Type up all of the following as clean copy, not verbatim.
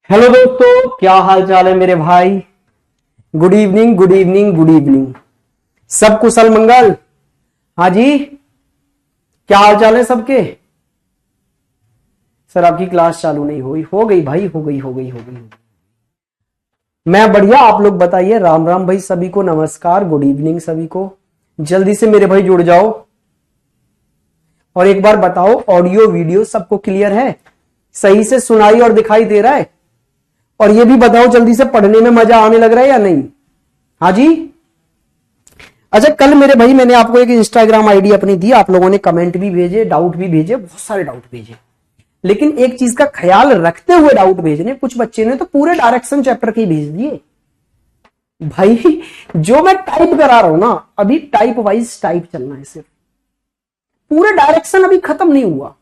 Hello दोस्तों, क्या हाल चाल है मेरे भाई। Good evening, good evening, good evening. सब कुशल मंगल। हाँ जी, क्या हाल चाल है सबके। सर आपकी क्लास चालू नहीं हुई। हो गई भाई, हो गई। मैं बढ़िया, आप लोग बताइए। राम राम भाई, सभी को नमस्कार, गुड इवनिंग सभी को। जल्दी से मेरे भाई जुड़ जाओ और एक बार बताओ ऑडियो वीडियो सबको क्लियर है, सही से सुनाई और दिखाई दे रहा है। और ये भी बताओ जल्दी से, पढ़ने में मजा आने लग रहा है या नहीं। हाँ जी। अच्छा, कल मेरे भाई मैंने आपको एक इंस्टाग्राम आईडी अपनी दी, आप लोगों ने कमेंट भी भेजे, डाउट भी भेजे, बहुत सारे डाउट भेजे। लेकिन एक चीज का ख्याल रखते हुए डाउट भेजने, कुछ बच्चे ने तो पूरे डायरेक्शन चैप्टर के ही भेज दिए। भाई जो मैं टाइप करा रहा हूं ना, अभी टाइप वाइज टाइप चलना है सिर्फ, पूरे डायरेक्शन अभी खत्म नहीं हुआ।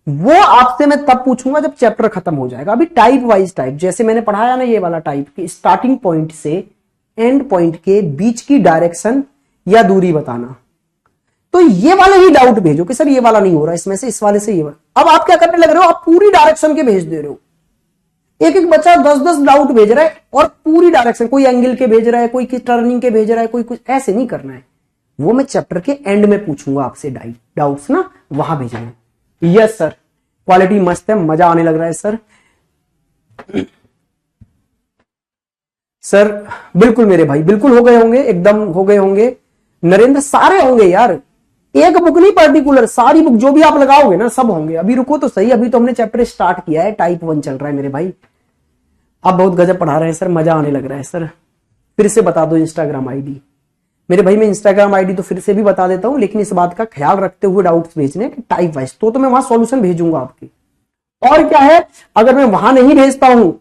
वो आपसे मैं तब पूछूंगा जब चैप्टर खत्म हो जाएगा। अभी टाइप वाइज टाइप, जैसे मैंने पढ़ाया ना ये वाला टाइप की, स्टार्टिंग पॉइंट से एंड पॉइंट के बीच की डायरेक्शन या दूरी बताना। तो ये वाले ही डाउट भेजो कि सर ये वाला नहीं हो रहा, इसमें से इस वाले से ये वाला। अब आप क्या करने लग रहे हो, आप पूरी डायरेक्शन के भेज दे रहे हो। एक एक बच्चा 10-10 डाउट भेज रहा है और पूरी डायरेक्शन, कोई एंगल के भेज रहा है, कोई टर्निंग के भेज रहा है, कोई कुछ। ऐसे नहीं करना है। वो मैं चैप्टर के एंड में पूछूंगा आपसे डाउट्स ना, वहां भेजना। यस सर, क्वालिटी मस्त है, मजा आने लग रहा है सर। सर बिल्कुल मेरे भाई, बिल्कुल हो गए होंगे, एकदम हो गए होंगे। नरेंद्र सारे होंगे यार, एक बुक नहीं पर्टिकुलर, सारी बुक जो भी आप लगाओगे ना सब होंगे। अभी रुको तो सही, अभी तो हमने चैप्टर स्टार्ट किया है, टाइप 1 चल रहा है मेरे भाई। आप बहुत गजब पढ़ा रहे हैं सर, मजा आने लग रहा है सर। फिर से बता दो इंस्टाग्राम आईडी मेरे भाई। मैं इंस्टाग्राम आईडी तो फिर से भी बता देता हूं, लेकिन इस बात का ख्याल रखते हुए डाउट्स भेजने टाइप वाइज, तो मैं वहां सॉल्यूशन भेजूंगा आपके। और क्या है, अगर मैं वहां नहीं भेजता हूं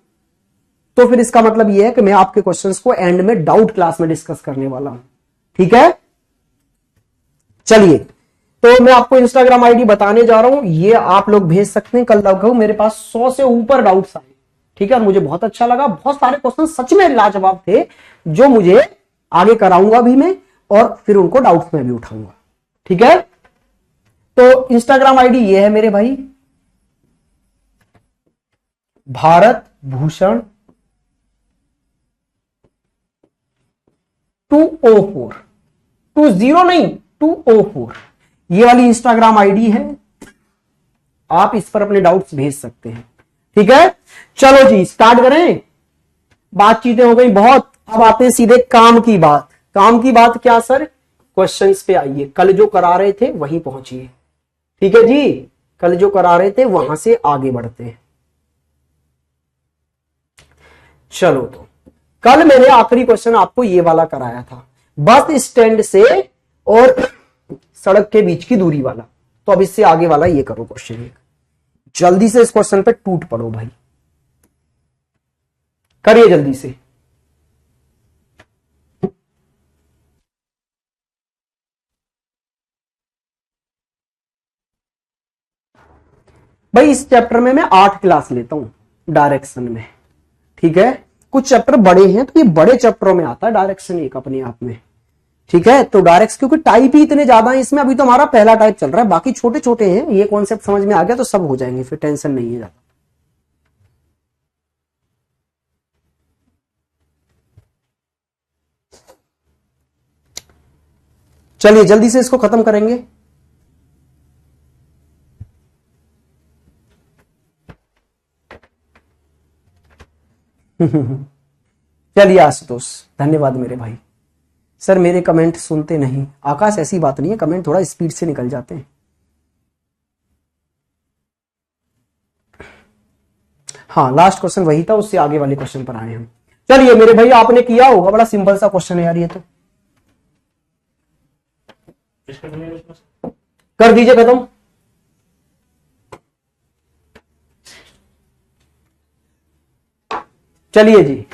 तो फिर इसका मतलब यह है कि मैं आपके क्वेश्चंस को एंड में डाउट क्लास में डिस्कस करने वाला हूं। ठीक है, चलिए। तो मैं आपको इंस्टाग्राम आईडी बताने जा रहा हूं, ये आप लोग भेज सकते हैं। कल लगभग मेरे पास 100 से ऊपर डाउट्स आए। ठीक है, मुझे बहुत अच्छा लगा, बहुत सारे क्वेश्चन सच में लाजवाब थे, जो मुझे आगे कराऊंगा भी मैं, और फिर उनको डाउट्स में भी उठाऊंगा। ठीक है, तो इंस्टाग्राम आईडी ये है मेरे भाई, भारत भूषण 204, 20 नहीं 204, ये वाली इंस्टाग्राम आईडी है। आप इस पर अपने डाउट्स भेज सकते हैं। ठीक है, चलो जी स्टार्ट करें। बातचीतें हो गई बहुत, अब आते हैं सीधे काम की बात। काम की बात क्या सर, क्वेश्चंस पे आइए। कल जो करा रहे थे वहीं पहुंचिए। ठीक है जी, कल जो करा रहे थे वहां से आगे बढ़ते हैं। चलो, तो कल मैंने आखिरी क्वेश्चन आपको ये वाला कराया था, बस स्टैंड से और सड़क के बीच की दूरी वाला। तो अब इससे आगे वाला ये करो क्वेश्चन, जल्दी से इस क्वेश्चन पे टूट पड़ो भाई, करिए जल्दी से। भाई इस चैप्टर में मैं 8 क्लास लेता हूं डायरेक्शन में। ठीक है, कुछ चैप्टर बड़े हैं तो ये बड़े चैप्टरों में आता है डायरेक्शन एक अपने आप में। ठीक है, तो डायरेक्ट क्योंकि टाइप ही इतने ज्यादा है इसमें, अभी तो हमारा पहला टाइप चल रहा है, बाकी छोटे छोटे हैं। ये कॉन्सेप्ट समझ में आ गया तो सब हो जाएंगे, फिर टेंशन नहीं है ज्यादा। चलिए जल्दी से इसको खत्म करेंगे। चलिए आशुतोष, धन्यवाद मेरे भाई। सर मेरे कमेंट सुनते नहीं, आकाश ऐसी बात नहीं है, कमेंट थोड़ा स्पीड से निकल जाते हैं। हाँ, लास्ट क्वेश्चन वही था, उससे आगे वाले क्वेश्चन पर आए हम। चलिए मेरे भाई, आपने किया होगा, बड़ा सिंपल सा क्वेश्चन है यार ये तो। कर दीजिए खत्म। चलिए जी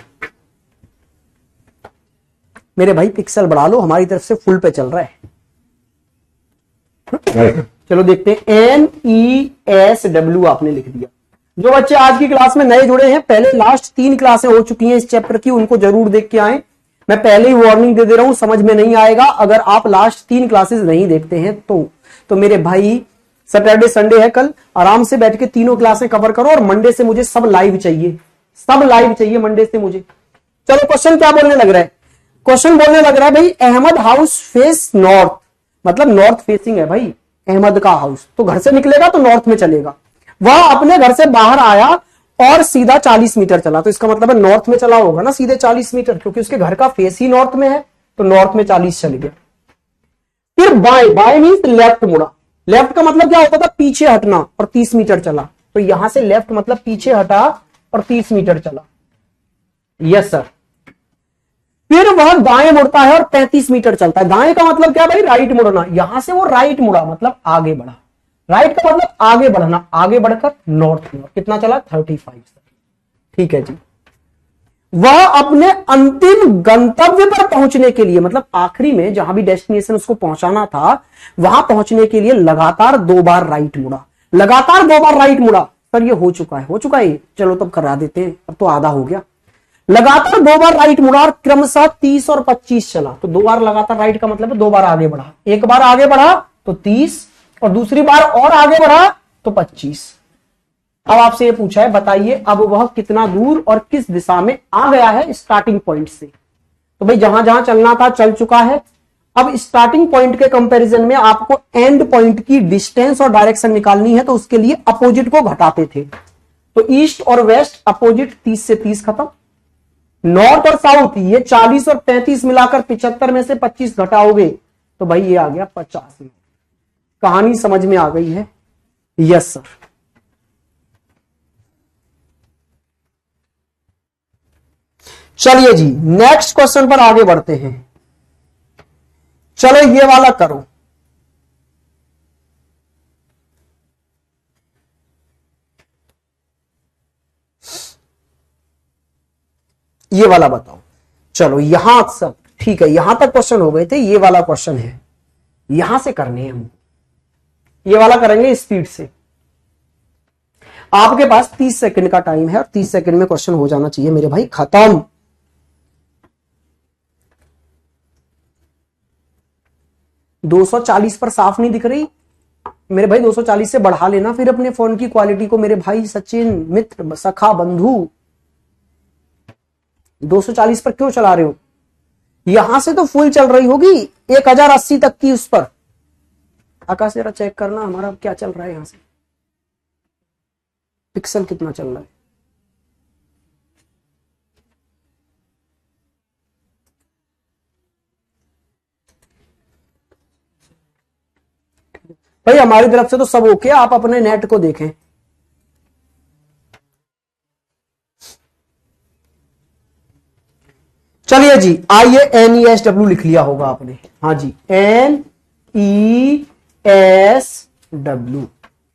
मेरे भाई, पिक्सल बढ़ा लो, हमारी तरफ से फुल पे चल रहा है। चलो देखते हैं, NESW आपने लिख दिया। जो बच्चे आज की क्लास में नए जुड़े हैं, पहले लास्ट 3 क्लासें हो चुकी हैं इस चैप्टर की, उनको जरूर देख के आए। मैं पहले ही वार्निंग दे दे रहा हूं, समझ में नहीं आएगा अगर आप लास्ट 3 क्लासेस नहीं देखते हैं तो मेरे भाई सैटरडे संडे है कल, आराम से बैठ के तीनों क्लासें कवर करो और मंडे से मुझे सब लाइव चाहिए, सब लाइव चाहिए मंडे से मुझे। चलो क्वेश्चन क्या बोलने लग रहा है, क्वेश्चन बोलने लग रहा है भाई अहमद हाउस फेस नॉर्थ, मतलब नॉर्थ फेसिंग है भाई अहमद का हाउस, तो घर से निकलेगा तो नॉर्थ में चलेगा। वह अपने घर से बाहर आया और सीधा 40 मीटर चला, तो इसका मतलब है नॉर्थ में चला होगा ना सीधे 40 मीटर, क्योंकि उसके घर का फेस ही नॉर्थ में है, तो नॉर्थ में 40 चल गया। फिर बाएं, बाएं मीन्स लेफ्ट मुड़ा, लेफ्ट का मतलब क्या होता था पीछे हटना, और 30 मीटर चला, तो यहां से लेफ्ट मतलब पीछे हटा और 30 मीटर चला। Yes sir. फिर वह दाएं मुड़ता है और 35 मीटर चलता है। दाएं का मतलब क्या भाई राइट मुड़ना, यहां से वो राइट मुड़ा मतलब आगे बढ़ा, राइट का मतलब आगे बढ़ना, आगे बढ़कर नॉर्थ में। कितना चला 35 सर। ठीक है जी। वह अपने अंतिम गंतव्य पर पहुंचने के लिए, मतलब आखिरी में जहां भी डेस्टिनेशन उसको पहुंचाना था वहां पहुंचने के लिए लगातार 2 बार राइट मुड़ा, लगातार 2 बार राइट मुड़ा। सर ये हो चुका है, हो चुका है, चलो तब करा देते हैं, अब तो आधा हो गया। लगातार 2 बार राइट मुड़ा और क्रमशः 30 और 25 चला, तो 2 बार लगातार राइट का मतलब है 2 बार आगे बढ़ा, एक बार आगे बढ़ा तो 30 और दूसरी बार और आगे बढ़ा तो 25। अब आपसे ये पूछा है बताइए अब वह कितना दूर और किस दिशा में आ गया है स्टार्टिंग पॉइंट से। तो भाई जहां जहां चलना था चल चुका है। अब स्टार्टिंग पॉइंट के कंपैरिजन में आपको एंड पॉइंट की डिस्टेंस और डायरेक्शन निकालनी है, तो उसके लिए अपोजिट को घटाते थे। तो ईस्ट और वेस्ट अपोजिट 30 से 30 खत्म, नॉर्थ और साउथ ये 40 और 35 मिलाकर 75 में से 25 घटाओगे तो भाई ये आ गया 50 में। कहानी समझ में आ गई है? Yes sir. चलिए जी नेक्स्ट क्वेश्चन पर आगे बढ़ते हैं। चलो ये वाला करो, ये वाला बताओ। चलो यहां सब ठीक है, यहां तक क्वेश्चन हो गए थे, ये वाला क्वेश्चन है, यहां से करने हैं हम, ये वाला करेंगे स्पीड से। आपके पास 30 सेकंड का टाइम है और 30 सेकंड में क्वेश्चन हो जाना चाहिए मेरे भाई खत्म। 240 पर साफ नहीं दिख रही मेरे भाई, 240 से बढ़ा लेना फिर अपने फोन की क्वालिटी को मेरे भाई सचिन मित्र सखा बंधु। 240 पर क्यों चला रहे हो? यहां से तो फुल चल रही होगी 1080 तक की, उस पर आकाश जरा चेक करना हमारा क्या चल रहा है, यहां से पिक्सल कितना चल रहा है। भाई हमारी तरफ से तो सब ओके, आप अपने नेट को देखें। चलिए जी आइए NESW लिख लिया होगा आपने, हाँ जी NESW,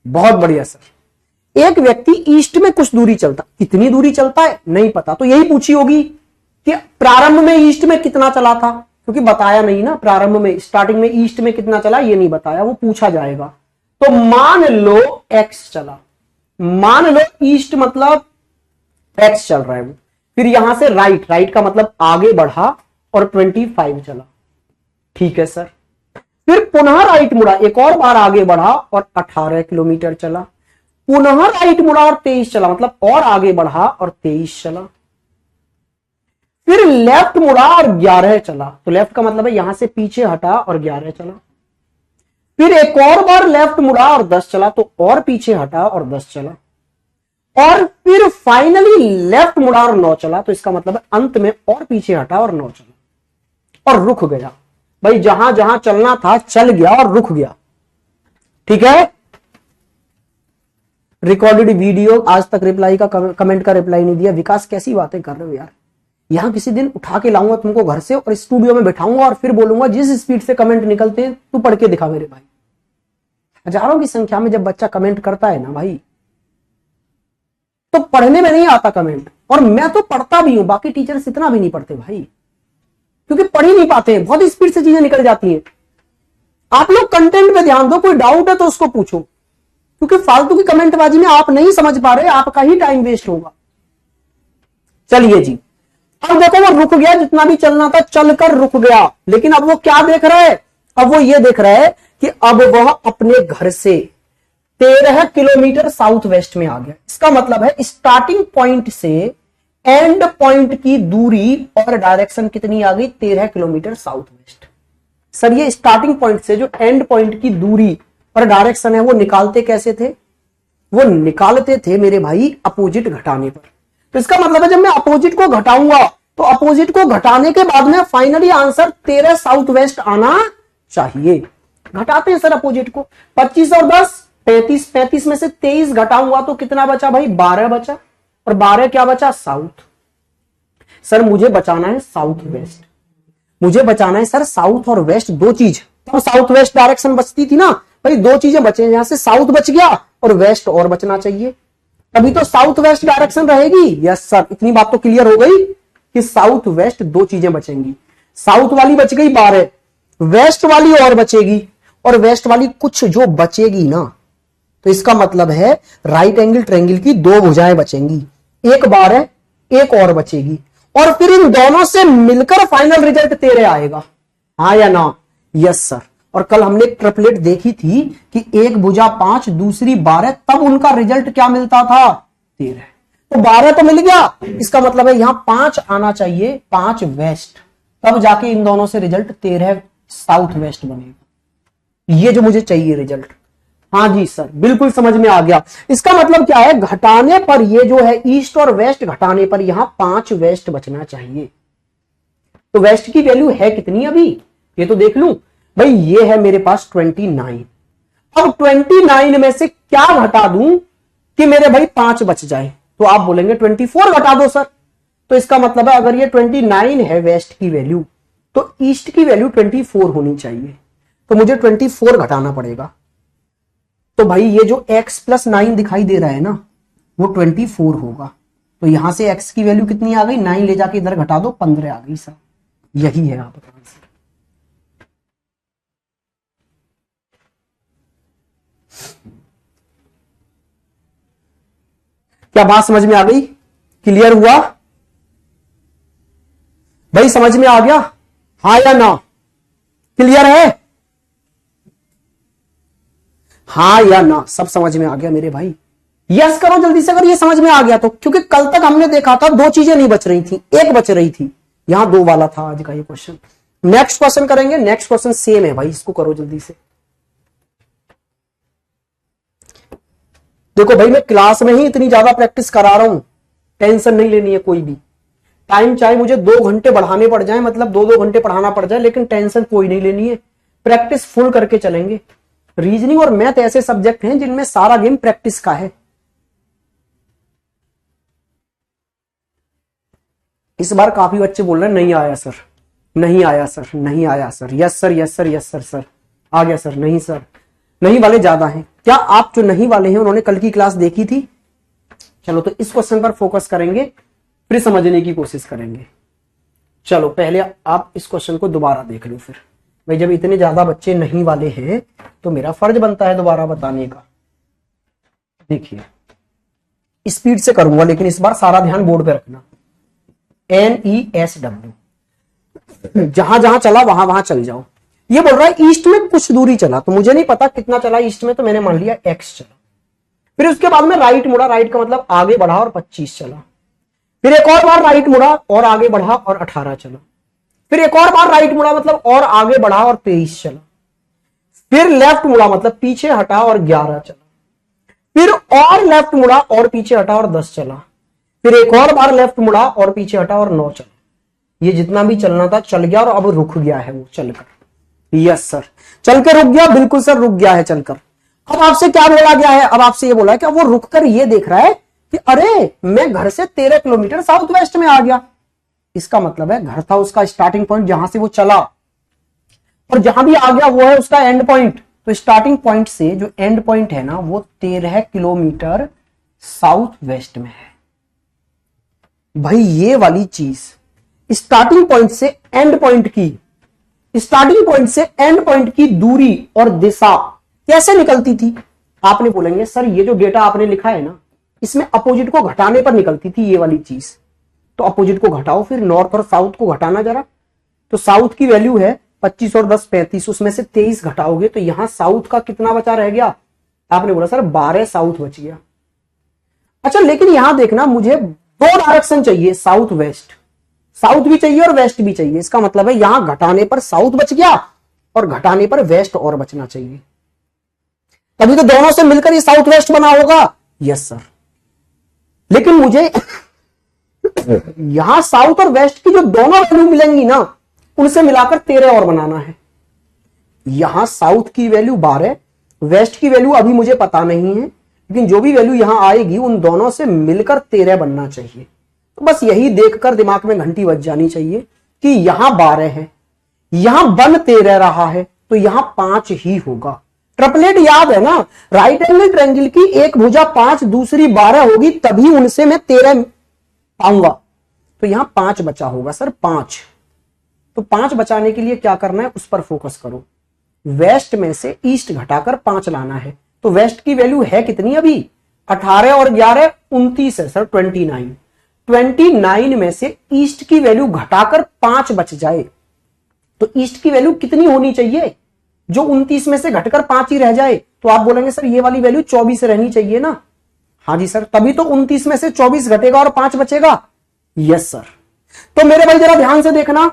बहुत बढ़िया सर। एक व्यक्ति ईस्ट में कुछ दूरी चलता, कितनी दूरी चलता है नहीं पता, तो यही पूछी होगी कि प्रारंभ में ईस्ट में कितना चला था, क्योंकि बताया नहीं ना प्रारंभ में स्टार्टिंग में ईस्ट में कितना चला ये नहीं बताया, वो पूछा जाएगा। तो मान लो x चला, मान लो ईस्ट मतलब x चल रहा है वो, फिर यहां से राइट, राइट का मतलब आगे बढ़ा और 25 चला, ठीक है सर। फिर पुनः राइट मुड़ा, एक और बार आगे बढ़ा और 18 किलोमीटर चला, पुनः राइट मुड़ा और 23 चला, मतलब और आगे बढ़ा और 23 चला। फिर लेफ्ट मुड़ा और 11 चला, तो लेफ्ट का मतलब है यहां से पीछे हटा और 11 चला। फिर एक और बार लेफ्ट मुड़ा और 10 चला, तो और पीछे हटा और 10 चला। और फिर फाइनली लेफ्ट मुड़ा और 9 चला, तो इसका मतलब है अंत में और पीछे हटा और 9 चला और रुक गया। भाई जहां जहां चलना था चल गया और रुक गया, ठीक है। रिकॉर्डेड वीडियो आज तक रिप्लाई का कमेंट का रिप्लाई नहीं दिया। विकास कैसी बातें कर रहे हो यार, यहां किसी दिन उठा के लाऊंगा तुमको घर से और स्टूडियो में बैठाऊंगा और फिर बोलूंगा जिस स्पीड से कमेंट निकलते हैं तू पढ़ के दिखा मेरे भाई। हजारों की संख्या में जब बच्चा कमेंट करता है ना भाई, तो पढ़ने में नहीं आता कमेंट, और मैं तो पढ़ता भी हूं, बाकी टीचर्स इतना भी नहीं पढ़ते भाई, क्योंकि पढ़ ही नहीं पाते हैं, बहुत स्पीड से चीजें निकल जाती हैं। आप लोग कंटेंट पे ध्यान दो, कोई डाउट है तो उसको पूछो, क्योंकि फालतू की कमेंटबाजी में आप नहीं समझ पा रहे, आपका ही टाइम वेस्ट होगा। चलिए जी, अब देखो वो रुक गया, जितना भी चलना था चलकर रुक गया, लेकिन अब वो क्या देख रहा है, अब वो ये देख रहा है कि अब वह अपने घर से 13 किलोमीटर साउथ वेस्ट में आ गया। इसका मतलब है स्टार्टिंग पॉइंट से एंड पॉइंट की दूरी और डायरेक्शन कितनी आ गई, 13 किलोमीटर साउथ वेस्ट। सर ये स्टार्टिंग पॉइंट से जो एंड पॉइंट की दूरी और डायरेक्शन है वो निकालते कैसे थे, वो निकालते थे मेरे भाई अपोजिट घटाने पर। तो इसका मतलब है जब मैं अपोजिट को घटाऊंगा तो अपोजिट को घटाने के बाद में फाइनली आंसर 13 साउथ वेस्ट आना चाहिए। घटाते हैं सर अपोजिट को, 25 और 10 35, 35 में से 23 घटाऊंगा तो कितना बचा भाई, 12 बचा, और 12 क्या बचा, साउथ। सर मुझे बचाना है साउथ वेस्ट, मुझे बचाना है सर साउथ और वेस्ट, दो चीज। तो साउथ वेस्ट डायरेक्शन बचती थी ना भाई, दो चीजें बचे, यहां से साउथ बच गया और वेस्ट और बचना चाहिए, तभी तो साउथ वेस्ट डायरेक्शन रहेगी। यस सर, इतनी बात तो क्लियर हो गई कि साउथ वेस्ट दो चीजें बचेंगी, साउथ वाली बच गई 12, वेस्ट वाली और बचेगी, और वेस्ट वाली कुछ जो बचेगी ना, तो इसका मतलब है राइट एंगल ट्रायंगल की दो भुजाएं बचेंगी, एक 12 एक और बचेगी, और फिर इन दोनों से मिलकर फाइनल रिजल्ट 13 आएगा। हाँ या ना? Yes sir. और कल हमने एक ट्रिपलेट देखी थी कि एक भुजा 5 दूसरी 12, तब उनका रिजल्ट क्या मिलता था, 13। तो 12 तो मिल गया, इसका मतलब है यहां 5 आना चाहिए, 5 वेस्ट, तब जाके इन दोनों से रिजल्ट 13 साउथ वेस्ट बनेगा। ये जो मुझे चाहिए रिजल्ट। हाँ जी सर, बिल्कुल समझ में आ गया। इसका मतलब क्या है, घटाने पर ये जो है ईस्ट और वेस्ट घटाने पर यहां 5 वेस्ट बचना चाहिए। तो वेस्ट की वैल्यू है कितनी अभी, ये तो देख लूं भाई, ये है मेरे पास 29। अब 29 में से क्या घटा दूं कि मेरे भाई 5 बच जाए, तो आप बोलेंगे 24 घटा दो सर। तो इसका मतलब है अगर ये 29 है वेस्ट की वैल्यू, तो ईस्ट की वैल्यू 24 होनी चाहिए, तो मुझे 24 घटाना पड़ेगा। तो भाई ये जो x प्लस 9 दिखाई दे रहा है ना, वो 24 होगा। तो यहां से x की वैल्यू कितनी आ गई, 9 ले जाके इधर घटा दो, 15 आ गई सर। यही है आपका आंसर। क्या बात समझ में आ गई, क्लियर हुआ भाई, समझ में आ गया, हाँ या ना, क्लियर है, हाँ या ना, सब समझ में आ गया मेरे भाई। यस करो जल्दी से अगर ये समझ में आ गया तो, क्योंकि कल तक हमने देखा था दो चीजें नहीं बच रही थी, एक बच रही थी, यहां दो वाला था आज का ये क्वेश्चन। नेक्स्ट क्वेश्चन करेंगे, नेक्स्ट क्वेश्चन सेम है भाई, इसको करो जल्दी से। देखो भाई मैं क्लास में ही इतनी ज्यादा प्रैक्टिस करा रहा हूं, टेंशन नहीं लेनी है कोई भी। टाइम चाहे मुझे 2 घंटे बढ़ाने पड़ जाए, मतलब 2-2 घंटे पढ़ाना पड़ जाए, लेकिन टेंशन कोई नहीं लेनी है, प्रैक्टिस फुल करके चलेंगे। रीजनिंग और मैथ ऐसे सब्जेक्ट हैं जिनमें सारा गेम प्रैक्टिस का है। इस बार काफी बच्चे बोल रहे हैं नहीं आया सर, नहीं आया सर, नहीं आया sir, yes sir, yes sir, yes sir, sir आ गया सर, नहीं सर, नहीं वाले ज्यादा हैं। क्या आप जो नहीं वाले हैं उन्होंने कल की क्लास देखी थी? चलो तो इस क्वेश्चन पर फोकस करेंगे, फिर समझने की कोशिश करेंगे। चलो पहले आप इस क्वेश्चन को दोबारा देख लो, फिर भाई जब इतने ज्यादा बच्चे नहीं वाले हैं तो मेरा फर्ज बनता है दोबारा बताने का। देखिए स्पीड से करूंगा, लेकिन इस बार सारा ध्यान बोर्ड पे रखना। NESW, जहां जहां चला वहां वहां चल जाओ। ये बोल रहा है ईस्ट में कुछ दूरी चला, तो मुझे नहीं पता कितना चला ईस्ट में, तो मैंने मान लिया x चला। फिर उसके बाद में राइट मुड़ा, राइट का मतलब आगे बढ़ा और 25 चला। फिर एक और बार राइट मुड़ा और आगे बढ़ा और 18 चला। फिर एक और बार राइट मुड़ा मतलब और आगे बढ़ा और 23 चला। फिर लेफ्ट मुड़ा मतलब पीछे हटा और 11 चला। फिर और लेफ्ट मुड़ा और पीछे हटा और 10 चला। फिर एक और बार लेफ्ट मुड़ा और पीछे हटा और 9 चला। ये जितना भी चलना था चल गया, और अब रुक गया है वो चलकर। यस सर, चल के रुक गया, बिल्कुल सर रुक गया है चलकर। अब आपसे क्या बोला गया है, अब आपसे ये बोला है कि वो रुककर ये देख रहा है कि अरे मैं घर से 13 किलोमीटर साउथ वेस्ट में आ गया। इसका मतलब है घर था उसका स्टार्टिंग पॉइंट जहां से वो चला, और जहां भी आ गया वो है उसका एंड पॉइंट। तो स्टार्टिंग पॉइंट से जो एंड पॉइंट है ना, वो 13 किलोमीटर साउथ वेस्ट में है। भाई ये वाली चीज स्टार्टिंग पॉइंट से एंड पॉइंट की, स्टार्टिंग पॉइंट से एंड पॉइंट की दूरी और दिशा कैसे निकलती थी? आपने बोलेंगे सर ये जो डेटा आपने लिखा है ना, इसमें अपोजिट को घटाने पर निकलती थी ये वाली चीज। तो अपोजिट को घटाओ, फिर नॉर्थ और साउथ को घटाना जरा। तो साउथ की वैल्यू है 25 और 10 35, उसमें से 23 घटाओगे तो यहां साउथ का कितना बचा रह गया, आपने बोला सर 12 साउथ बच गया। अच्छा लेकिन यहां देखना, मुझे 2 डायरेक्शन चाहिए, साउथ वेस्ट, साउथ भी चाहिए और वेस्ट भी चाहिए। इसका मतलब है यहां घटाने पर साउथ बच गया और घटाने पर वेस्ट और बचना चाहिए, तभी तो दोनों से मिलकर ये साउथ वेस्ट बना होगा। यस सर, लेकिन मुझे यहां साउथ और वेस्ट की जो दोनों वैल्यू मिलेंगी ना, उनसे मिलाकर 13 और बनाना है। यहां साउथ की वैल्यू 12, वेस्ट की वैल्यू अभी मुझे पता नहीं है, लेकिन जो भी वैल्यू यहां आएगी उन दोनों से मिलकर 13 बनना चाहिए। तो बस यही देखकर दिमाग में घंटी बज जानी चाहिए कि यहां 12 है, यहां बन 13 रहा है, तो यहां 5 ही होगा। ट्रिपलेट याद है ना, राइट एंगल ट्रायंगल की एक भुजा 5 दूसरी 12 होगी, तभी उनसे मैं 13 पाऊंगा। तो यहां 5 बचा होगा सर, 5। तो 5 बचाने के लिए क्या करना है, उस पर फोकस करो। वेस्ट में से ईस्ट घटाकर 5 लाना है। तो वेस्ट की वैल्यू है कितनी अभी, 18 और 11 29 है सर, 29। 29 में से ईस्ट की वैल्यू घटाकर 5 बच जाए, तो ईस्ट की वैल्यू कितनी होनी चाहिए, जो 29 में से घटकर 5 ही रह जाए। तो आप बोलेंगे सर ये वाली वैल्यू 24 रहनी चाहिए ना। हाँ जी सर, तभी तो 29 में से 24 घटेगा और 5 बचेगा। Yes sir. तो मेरे भाई जरा ध्यान से देखना,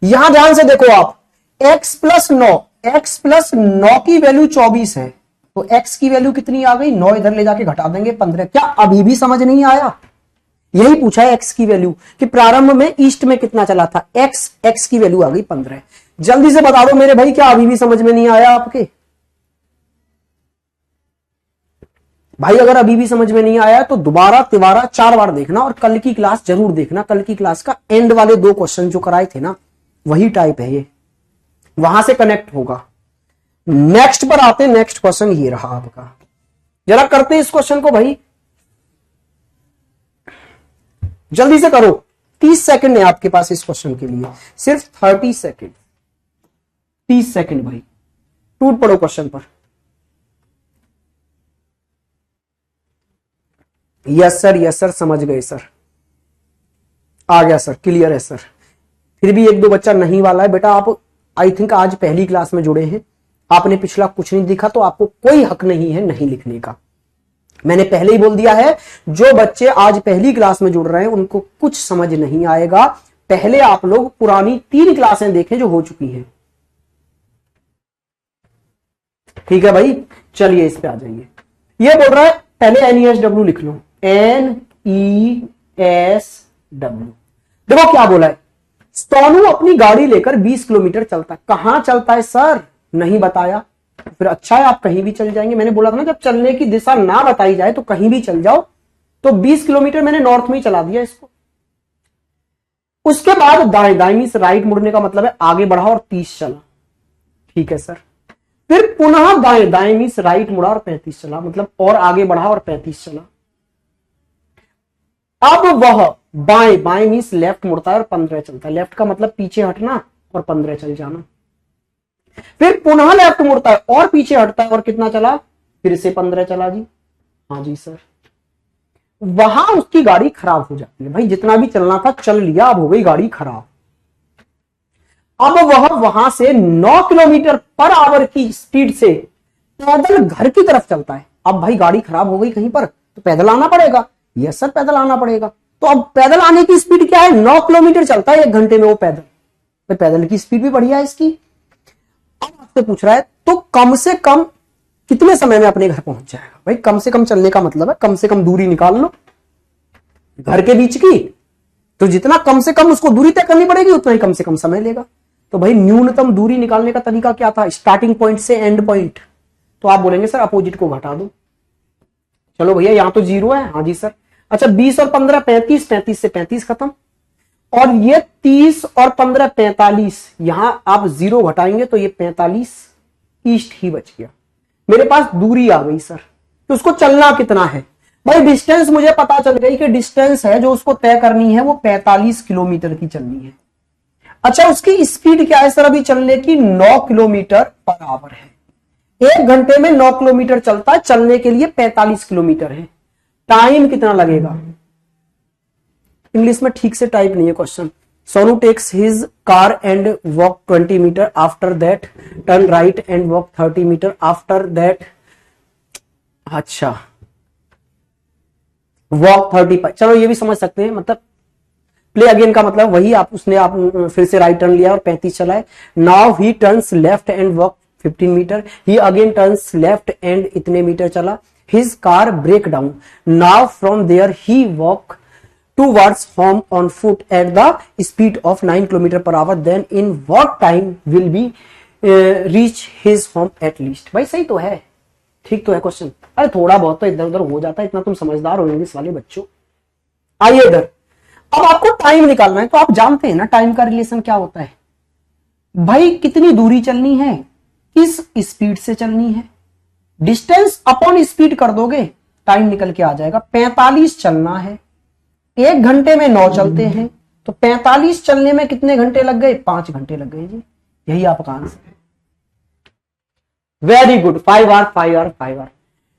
यहां ध्यान से देखो आप, x प्लस 9, x प्लस 9 की वैल्यू 24 है, तो x की वैल्यू कितनी आ गई, 9 इधर ले जाके घटा देंगे 15। क्या अभी भी समझ नहीं आया? यही पूछा है x की वैल्यू कि प्रारंभ में ईस्ट में कितना चला था, x की वैल्यू आ गई 15। जल्दी से बता दो मेरे भाई, क्या अभी भी समझ में नहीं आया आपके? भाई अगर अभी भी समझ में नहीं आया तो दोबारा तिबारा 4 बार देखना और कल की क्लास जरूर देखना। कल की क्लास का एंड वाले 2 क्वेश्चन जो कराए थे ना, वही टाइप है ये, वहां से कनेक्ट होगा। नेक्स्ट पर आते, नेक्स्ट क्वेश्चन ये रहा आपका, जरा करते इस क्वेश्चन को भाई, जल्दी से करो। 30 सेकंड है आपके पास इस क्वेश्चन के लिए, सिर्फ 30 सेकंड, 30 सेकंड भाई, टूट पड़ो क्वेश्चन पर। यस सर, यस सर, समझ गए सर, आ गया सर, क्लियर है सर। फिर भी 1-2 बच्चा नहीं वाला है बेटा। आप आई थिंक आज पहली क्लास में जुड़े हैं, आपने पिछला कुछ नहीं दिखा, तो आपको कोई हक नहीं है नहीं लिखने का। मैंने पहले ही बोल दिया है, जो बच्चे आज पहली क्लास में जुड़ रहे हैं उनको कुछ समझ नहीं आएगा। पहले आप लोग पुरानी 3 क्लासें देखें जो हो चुकी हैं। ठीक है भाई, चलिए इस पे आ जाइए। ये बोल रहा है पहले NESW लिख लो, NESW। देखो क्या बोला है, सोनू अपनी गाड़ी लेकर 20 किलोमीटर चलता है। कहां चलता है सर, नहीं बताया। फिर अच्छा है आप कहीं भी चल जाएंगे। मैंने बोला था ना, जब चलने की दिशा ना बताई जाए तो कहीं भी चल जाओ। तो 20 किलोमीटर मैंने नॉर्थ में ही चला दिया इसको। उसके बाद दाएं, दाएं मींस राइट मुड़ने का मतलब है आगे बढ़ा और 30 चला। ठीक है सर। फिर पुनः दाएं, दाएं मींस राइट मुड़ा और 35 चला, मतलब और आगे बढ़ा और 35 चला। अब वह बाएं, बाएं मींस लेफ्ट मुड़ता है और 15 चलता है। लेफ्ट का मतलब पीछे हटना और 15 चल जाना। फिर पुनः लेफ्ट मुड़ता है और पीछे हटता है और कितना चला, फिर से 15 चला जी। हाँ जी सर। वहां उसकी गाड़ी खराब हो जाती है। भाई जितना भी चलना था चल लिया, अब हो गई गाड़ी खराब। अब वह वहां से 9 किलोमीटर पर आवर की स्पीड से पैदल घर की तरफ चलता है। अब भाई गाड़ी खराब हो गई कहीं पर तो पैदल आना पड़ेगा। यस सर, पैदल आना पड़ेगा। तो अब पैदल आने की स्पीड क्या है, 9 किलोमीटर चलता है 1 घंटे में वो पैदल। तो पैदल की स्पीड भी बढ़िया है इसकी। अब आपसे पूछ रहा है तो कम से कम कितने समय में अपने घर पहुंच जाएगा। भाई कम से कम चलने का मतलब है कम से कम दूरी निकाल लो घर के बीच की, तो जितना कम से कम उसको दूरी तय करनी पड़ेगी उतना ही कम से कम समय लेगा। तो भाई न्यूनतम दूरी निकालने का तरीका क्या था, स्टार्टिंग पॉइंट से एंड पॉइंट। तो आप बोलेंगे सर अपोजिट को घटा दो। चलो भैया यहां तो 0 है। हाँ जी सर। अच्छा 20 और 15 35, 35 से 35 खत्म, और ये 30 और 15 45। यहां आप 0 घटाएंगे तो ये 45 ईस्ट ही बच गया। मेरे पास दूरी आ गई सर। तो उसको चलना कितना है भाई, डिस्टेंस मुझे पता चल गई कि डिस्टेंस है जो उसको तय करनी है वो 45 किलोमीटर की चलनी है। अच्छा उसकी स्पीड क्या है सर अभी चलने की, 9 किलोमीटर पर आवर है। 1 घंटे में 9 किलोमीटर चलता है, चलने के लिए 45 किलोमीटर है। टाइम कितना लगेगा, इंग्लिश में ठीक से टाइप नहीं है question. Sonu takes his car and walk 20 metre, after that turn right and walk 30 metre, after that अच्छा, वॉक 35, चलो ये भी समझ सकते हैं, मतलब प्ले अगेन का मतलब वही, आप फिर से राइट टर्न लिया और 35 चलाए। Now he turns left and walk 15 metre, he again turns left and इतने मीटर चला। His car break down, now from there he walk towards home on foot at the speed of 9 kilometre per hour, then in what time will be reach his home at least। भाई सही तो है, ठीक तो है question. अरे थोड़ा बहुत तो इधर उधर हो जाता है, इतना तुम समझदार हो इंग्लिश वाले बच्चों। आइए इधर, अब आपको टाइम निकालना है, तो आप जानते हैं ना टाइम का रिलेशन क्या होता है भाई, कितनी दूरी चलनी है, किस स्पीड से चलनी है, डिस्टेंस अपॉन स्पीड कर दोगे टाइम निकल के आ जाएगा। 45 चलना है, 1 घंटे में 9 चलते हैं, तो 45 चलने में कितने घंटे लग गए, 5 घंटे लग गए जी, यही आपका आंसर है। Very good, 5 hour 5 hour 5 hour.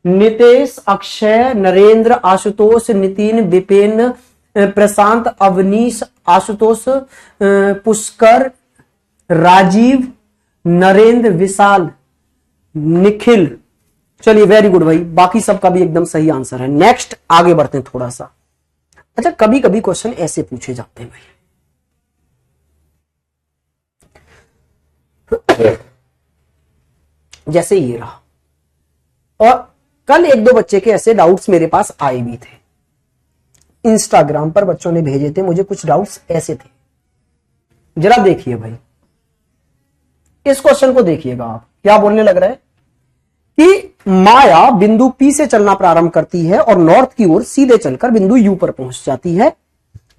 Nitesh, Akshay, Narendra, Ashutosh, Nitin, Vipin, Prashant, Avnish, Ashutosh, Pushkar, Rajeev, Narendra, Vishal, Nikhil, चलिए वेरी गुड भाई, बाकी सबका भी एकदम सही आंसर है। नेक्स्ट आगे बढ़ते हैं थोड़ा सा। अच्छा, कभी कभी क्वेश्चन ऐसे पूछे जाते हैं भाई, जैसे ये रहा, और कल 1-2 बच्चे के ऐसे डाउट्स मेरे पास आए भी थे, इंस्टाग्राम पर बच्चों ने भेजे थे मुझे, कुछ डाउट्स ऐसे थे। जरा देखिए भाई, इस क्वेश्चन को देखिएगा आप, क्या बोलने लग रहा है कि माया बिंदु P से चलना प्रारंभ करती है और नॉर्थ की ओर सीधे चलकर बिंदु U पर पहुंच जाती है,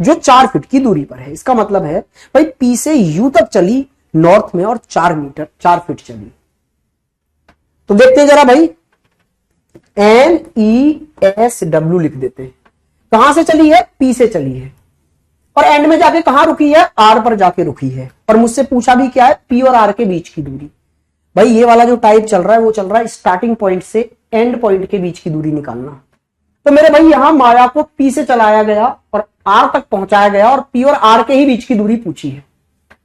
जो 4 फीट की दूरी पर है। इसका मतलब है भाई P से U तक चली नॉर्थ में और 4 फीट चली। तो देखते हैं जरा भाई, NESW लिख देते हैं। कहां से चली है, P से चली है, और एंड में जाके कहां रुकी है, R पर जाके रुकी है। और मुझसे पूछा भी क्या है, P और R के बीच की दूरी। भाई ये वाला जो टाइप चल रहा है वो चल रहा है स्टार्टिंग पॉइंट से एंड पॉइंट के बीच की दूरी निकालना। तो मेरे भाई यहां माया को P से चलाया गया और R तक पहुंचाया गया, और P और R के ही बीच की दूरी पूछी है।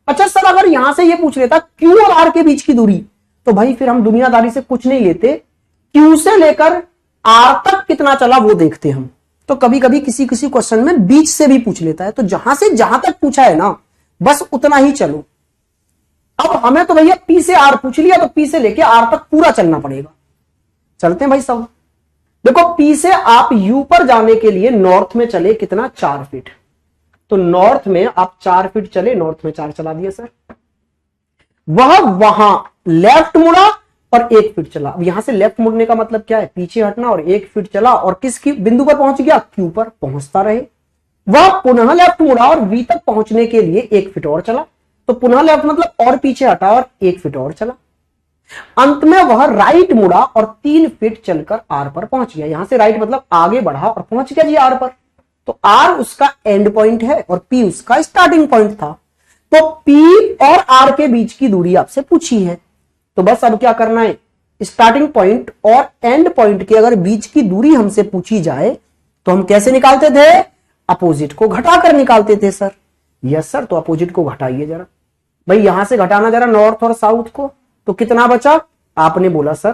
अच्छा सर, अगर यहां से ये पूछ लेता Q और R के बीच की दूरी, तो भाई फिर हम दुनियादारी से कुछ नहीं लेते, Q से लेकर R तक कितना चला वो देखते हम। तो कभी कभी किसी किसी क्वेश्चन में बीच से भी पूछ लेता है, तो जहां से जहां तक पूछा है ना बस उतना ही चलो। अब हमें तो भैया P से R पूछ लिया, तो P से लेके R तक पूरा चलना पड़ेगा। चलते हैं भाई सब। देखो P से आप U पर जाने के लिए नॉर्थ में चले कितना, 4 फीट। तो नॉर्थ में आप 4 फीट चले, नॉर्थ में 4 चला दिया सर। वह वहां लेफ्ट मुड़ा और 1 फीट चला। अब यहां से लेफ्ट मुड़ने का मतलब क्या है, पीछे हटना, और 1 फीट चला और किस बिंदु पर पहुंच गया, Q पर पहुंचता रहे। वह पुनः लेफ्ट मुड़ा और V तक पहुंचने के लिए 1 फीट और चला, तो पुनः लेफ्ट मतलब और पीछे हटा और 1 फीट और चला। अंत में वह राइट मुड़ा और 3 फीट चलकर R पर पहुंच गया। यहां से राइट मतलब आगे बढ़ा और पहुंच गया जी R पर। तो R उसका एंड पॉइंट है और P उसका स्टार्टिंग पॉइंट था। तो P और R के बीच की दूरी आपसे पूछी है, तो बस अब क्या करना है, स्टार्टिंग पॉइंट और एंड पॉइंट के अगर बीच की दूरी हमसे पूछी जाए तो हम कैसे निकालते थे, अपोजिट को घटाकर निकालते थे सर। यस सर, तो अपोजिट को घटाइए जरा भाई, यहां से घटाना जरा नॉर्थ और साउथ को, तो कितना बचा, आपने बोला सर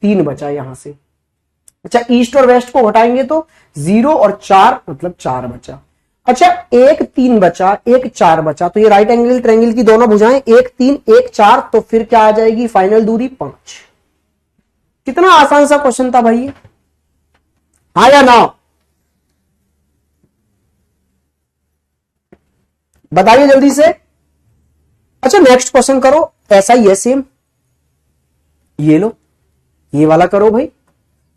3 बचा यहां से। अच्छा, ईस्ट और वेस्ट को घटाएंगे तो 0 और 4 मतलब 4 बचा। अच्छा, 1 3 बचा, 1 4 बचा, तो ये राइट एंगल ट्रायंगल की दोनों भुजाएं 1 3 1 4, तो फिर क्या आ जाएगी, फाइनल दूरी 5। कितना आसान सा क्वेश्चन था भाई, हाँ या ना, बताइए जल्दी से। अच्छा नेक्स्ट क्वेश्चन करो, ऐसा ही है सेम, ये लो ये वाला करो भाई,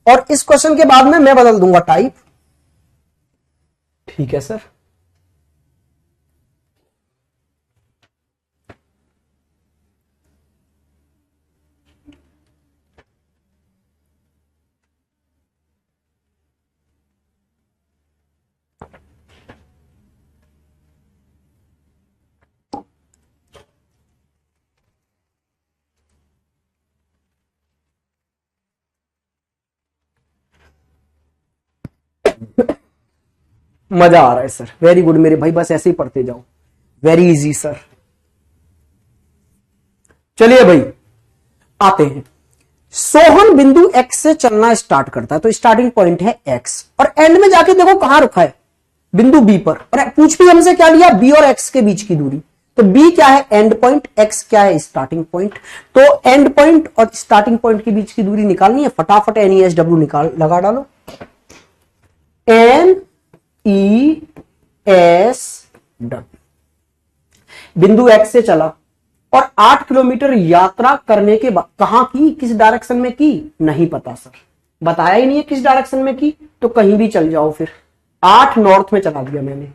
और इस क्वेश्चन के बाद में मैं बदल दूंगा टाइप। ठीक है सर। मजा आ रहा है सर, वेरी गुड मेरे भाई, बस ऐसे ही पढ़ते जाओ, वेरी इजी सर। चलिए भाई आते हैं, सोहन बिंदु एक्स से चलना स्टार्ट करता है, तो स्टार्टिंग पॉइंट है एक्स, और एंड में जाके देखो कहां रुका है, बिंदु बी पर। और पूछ भी हमसे क्या लिया, बी और एक्स के बीच की दूरी। तो बी क्या है, एंड पॉइंट, एक्स क्या है, स्टार्टिंग पॉइंट। तो एंड पॉइंट और स्टार्टिंग पॉइंट के बीच की दूरी निकालनी है, फटाफट NESW निकाल लगा डालो। NESW बिंदु एक्स से चला और 8 किलोमीटर यात्रा करने के बाद कहां की, किस डायरेक्शन में की, नहीं पता सर, बताया ही नहीं है किस डायरेक्शन में की, तो कहीं भी चल जाओ। फिर 8 नॉर्थ में चला दिया मैंने।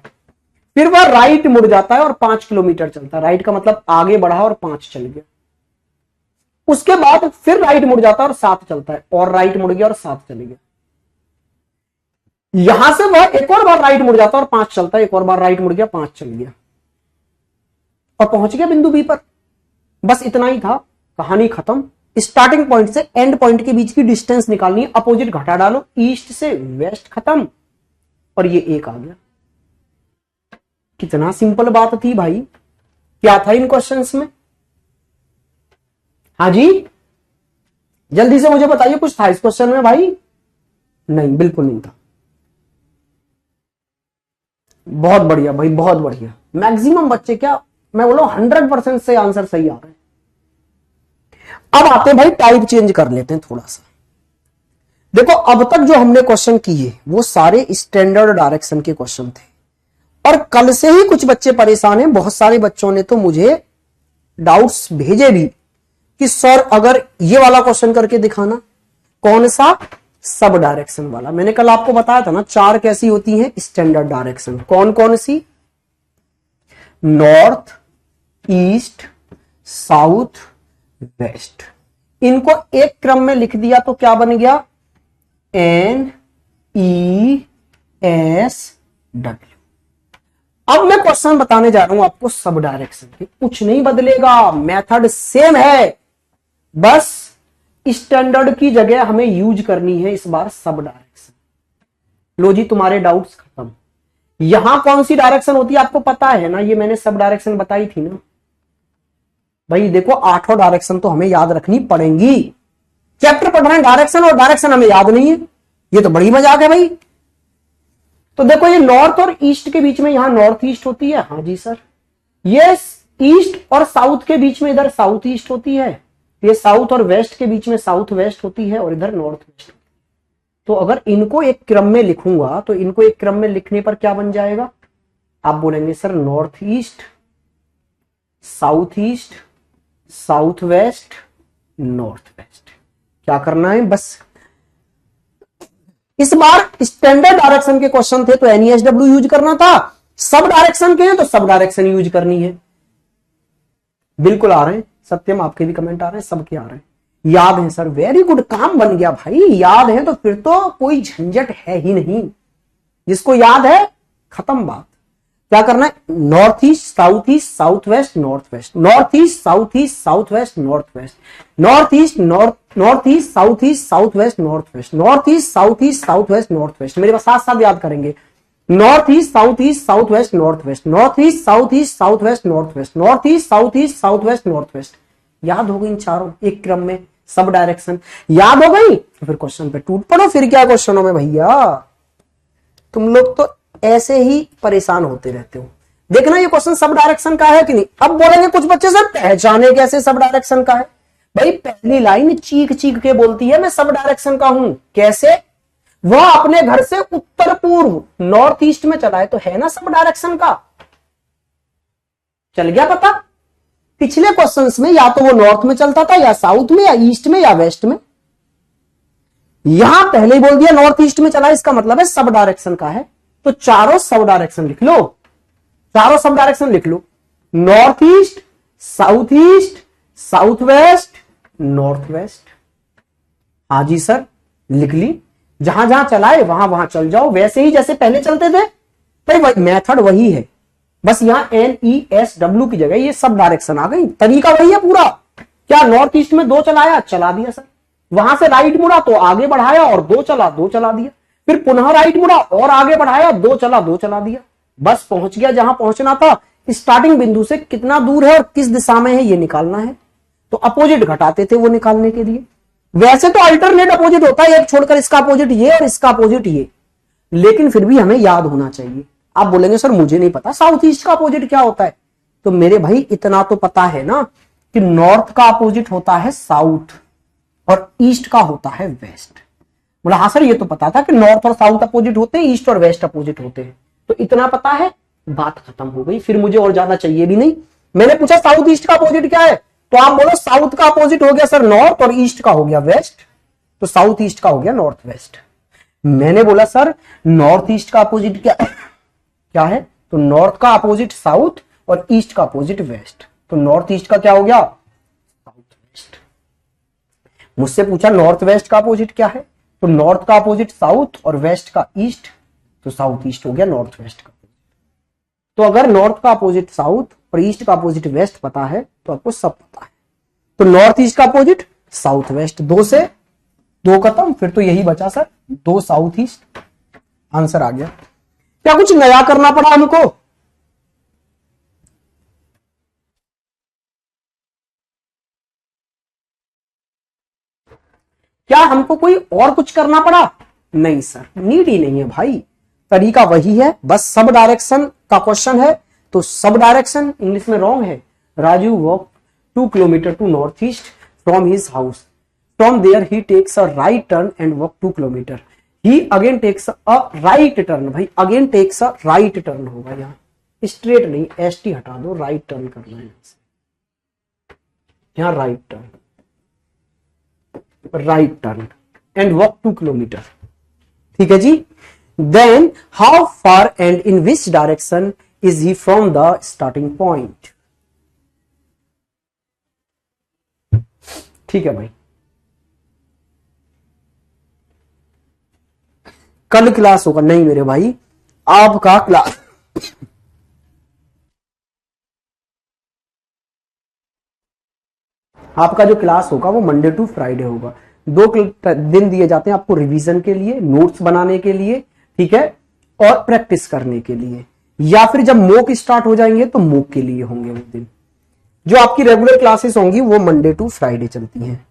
फिर वह राइट मुड़ जाता है और 5 किलोमीटर चलता है, राइट का मतलब आगे बढ़ा और 5 चल गया। उसके बाद फिर राइट मुड़ जाता है और 7 चलता है, और राइट मुड़ गया और 7 चले गया। यहां से वह एक और बार राइट मुड़ जाता है और 5 चलता है, एक और बार राइट मुड़ गया, 5 चल गया और पहुंच गया बिंदु बी पर। बस इतना ही था, कहानी खत्म। स्टार्टिंग पॉइंट से एंड पॉइंट के बीच की डिस्टेंस निकालनी है, अपोजिट घटा डालो, ईस्ट से वेस्ट, खत्म। और ये एक आ गया। कितना सिंपल बात थी भाई। क्या था इन क्वेश्चंस में? हाँ जी, जल्दी से मुझे बताइए, कुछ था इस क्वेश्चन में भाई? नहीं, बिल्कुल नहीं था। बहुत बढ़िया भाई, बहुत बढ़िया। मैक्सिमम बच्चे, क्या मैं बोला, 100% से आंसर सही आ रहे हैं। अब आते हैं भाई, टाइप चेंज कर लेते हैं थोड़ा सा। देखो, अब तक जो हमने क्वेश्चन किए वो सारे स्टैंडर्ड डायरेक्शन के क्वेश्चन थे, और कल से ही कुछ बच्चे परेशान हैं। बहुत सारे बच्चों ने तो मुझे डाउट्स भेजे भी कि सर अगर ये वाला क्वेश्चन करके दिखाना। कौन सा? सब डायरेक्शन वाला। मैंने कल आपको बताया था ना, 4 कैसी होती हैं स्टैंडर्ड डायरेक्शन। कौन कौन सी? North, east, south, west. इनको एक क्रम में लिख दिया तो क्या बन गया? NESW। अब मैं क्वेश्चन बताने जा रहा हूं आपको सब डायरेक्शन के। कुछ नहीं बदलेगा, मेथड सेम है, बस स्टैंडर्ड की जगह हमें यूज करनी है इस बार सब डायरेक्शन। लो जी, तुम्हारे डाउट्स खत्म। यहां कौन सी डायरेक्शन होती है आपको पता है ना, ये मैंने सब डायरेक्शन बताई थी ना भाई। देखो, 8 डायरेक्शन तो हमें याद रखनी पड़ेंगी। चैप्टर पढ़ रहे हैं डायरेक्शन और डायरेक्शन हमें याद नहीं है, ये तो बड़ी मजाक है भाई। तो देखो, ये नॉर्थ और ईस्ट के बीच में यहां नॉर्थ ईस्ट होती है। हाँ जी सर। ये ईस्ट और साउथ के बीच में इधर साउथ ईस्ट होती है। ये साउथ और वेस्ट के बीच में साउथ वेस्ट होती है, और इधर नॉर्थ वेस्ट। तो अगर इनको एक क्रम में लिखूंगा तो इनको एक क्रम में लिखने पर क्या बन जाएगा? आप बोलेंगे sir north east, south east, south west, north waste. क्या करना है? बस इस बार स्टैंडर्ड डायरेक्शन के क्वेश्चन थे तो NESW यूज करना था, सब डायरेक्शन के हैं तो सब डायरेक्शन यूज करनी है। बिल्कुल आ रहे हैं सत्यम, आपके भी कमेंट आ रहे हैं, सबके आ रहे हैं। याद है सर, वेरी गुड, काम बन गया भाई। याद है तो फिर तो कोई झंझट है ही नहीं, जिसको याद है खत्म बात। क्या करना है? North east, south east, south west, north waste, north east, south east, south west, north waste, north east, north east, south east, south west, north waste, north east, south east, south west, north waste. मेरे पास साथ साथ याद करेंगे। North east, south east, south west, north waste, north east, south east, south west, north waste, north east, south east, south west, north waste. याद हो गई इन चारों एक क्रम में सब डायरेक्शन? याद हो गई तो फिर क्वेश्चन पे टूट पड़ो। फिर क्या क्वेश्चनों में भैया, तुम लोग तो ऐसे ही परेशान होते रहते हो। देखना ये क्वेश्चन सब डायरेक्शन का है कि नहीं। अब बोलेंगे कुछ बच्चे सर पहचाने कैसे सब डायरेक्शन का है? भाई पहली लाइन चीख चीख के बोलती है मैं सब डायरेक्शन का हूं। कैसे? वह अपने घर से उत्तर पूर्व नॉर्थ ईस्ट में चला है तो है ना सब डायरेक्शन का। चल गया पता? पिछले क्वेश्चंस में या तो वो नॉर्थ में चलता था, या साउथ में, या ईस्ट में, या वेस्ट में। यहां पहले ही बोल दिया नॉर्थ ईस्ट में चला, इसका मतलब है सब डायरेक्शन का है। तो चारों सब डायरेक्शन लिख लो, चारों सब डायरेक्शन लिख लो। North east, south east, south west, north west. हाँ जी सर, लिख ली। जहां जहां चलाए वहां वहां चल जाओ, वैसे ही जैसे पहले चलते थे। भाई मेथड वही है, बस यहां NESW की जगह ये सब डायरेक्शन आ गई। तरीका वही है पूरा। क्या नॉर्थ ईस्ट में 2 चलाया, चला दिया सर। वहां से राइट मुड़ा तो आगे बढ़ाया और 2 चला, 2 चला दिया। फिर पुनः राइट मुड़ा और आगे बढ़ाया, 2 चला, 2 चला दिया। बस पहुंच गया जहां पहुंचना था। स्टार्टिंग बिंदु से कितना दूर है और किस दिशा में है ये निकालना है। तो अपोजिट घटाते थे वो निकालने के लिए। वैसे तो अल्टरनेट अपोजिट होता है, एक छोड़कर इसका अपोजिट ये और इसका अपोजिट ये, लेकिन फिर भी हमें याद होना चाहिए। आप बोलेंगे सर मुझे नहीं पता साउथ ईस्ट का अपोजिट क्या होता है, तो मेरे भाई इतना तो पता है ना कि नॉर्थ का अपोजिट होता है साउथ और ईस्ट का होता है वेस्ट। बोला हाँ सर ये तो पता था कि नॉर्थ और साउथ अपोजिट होते हैं, ईस्ट और वेस्ट अपोजिट होते हैं, तो इतना पता है, बात खत्म हो गई, फिर मुझे और ज्यादा चाहिए भी नहीं। मैंने पूछा साउथ ईस्ट का अपोजिट क्या है, तो आप बोलो साउथ का अपोजिट हो गया सर नॉर्थ और ईस्ट का हो गया वेस्ट, तो साउथ ईस्ट का हो गया नॉर्थ वेस्ट। मैंने बोला सर नॉर्थ ईस्ट का अपोजिट क्या क्या है, तो नॉर्थ का अपोजिट साउथ और ईस्ट का अपोजिट वेस्ट, तो नॉर्थ ईस्ट का क्या हो गया साउथ वेस्ट। मुझसे पूछा नॉर्थ वेस्ट का अपोजिट क्या है, तो नॉर्थ का अपोजिट साउथ और वेस्ट का ईस्ट, तो साउथ ईस्ट हो गया नॉर्थ वेस्ट का। तो अगर नॉर्थ का अपोजिट साउथ और ईस्ट का अपोजिट वेस्ट पता है तो आपको सब पता है। तो नॉर्थ ईस्ट का अपोजिट साउथ वेस्ट, दो से दो खत्म, फिर तो यही बचा सर दो साउथ ईस्ट, आंसर आ गया। क्या कुछ नया करना पड़ा हमको? क्या हमको कोई और कुछ करना पड़ा? नहीं सर, नीड ही नहीं है भाई, तरीका वही है, बस सब डायरेक्शन का क्वेश्चन है, तो सब डायरेक्शन इंग्लिश में रॉन्ग है। Raju walk 2 kilometre to north east from his house, from there he takes a right turn and walk 2 kilometre, he again takes a right turn, भाई again takes a right turn होगा, यहाँ straight नहीं, ST हटा दो, right turn करना है यहाँ, right turn, right turn and walk 2 kilometre, ठीक है जी। Then how far and in which direction is he from the starting point, ठीक है भाई। कल क्लास होगा? नहीं मेरे भाई, आपका क्लास आपका जो क्लास होगा वो मंडे टू फ्राइडे होगा, 2 दिन दिए जाते हैं आपको रिवीजन के लिए, नोट्स बनाने के लिए, ठीक है, और प्रैक्टिस करने के लिए, या फिर जब मॉक स्टार्ट हो जाएंगे तो मॉक के लिए होंगे वो दिन। जो आपकी रेगुलर क्लासेस होंगी वो मंडे टू फ्राइडे चलती हैं।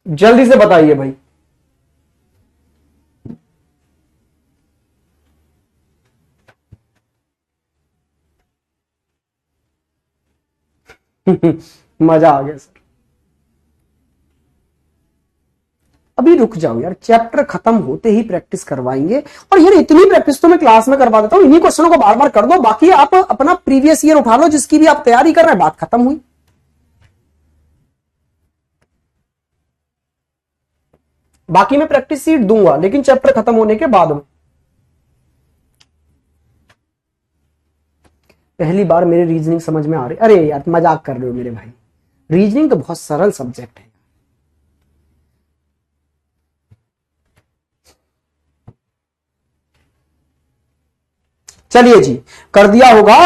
जल्दी से बताइए भाई। मजा आ गया सर। अभी रुक जाओ यार, चैप्टर खत्म होते ही प्रैक्टिस करवाएंगे, और यार इतनी प्रैक्टिस तो मैं क्लास में करवा देता हूं, इन्हीं क्वेश्चनों को बार बार कर दो, बाकी आप अपना प्रीवियस ईयर उठा लो जिसकी भी आप तैयारी कर रहे हैं, बात खत्म हुई। बाकी मैं प्रैक्टिस सीट दूंगा लेकिन चैप्टर खत्म होने के बाद में। पहली बार मेरे रीजनिंग समझ में आ रही, अरे यार मजाक कर रहे हो मेरे भाई, रीजनिंग तो बहुत सरल सब्जेक्ट है। चलिए जी, कर दिया होगा।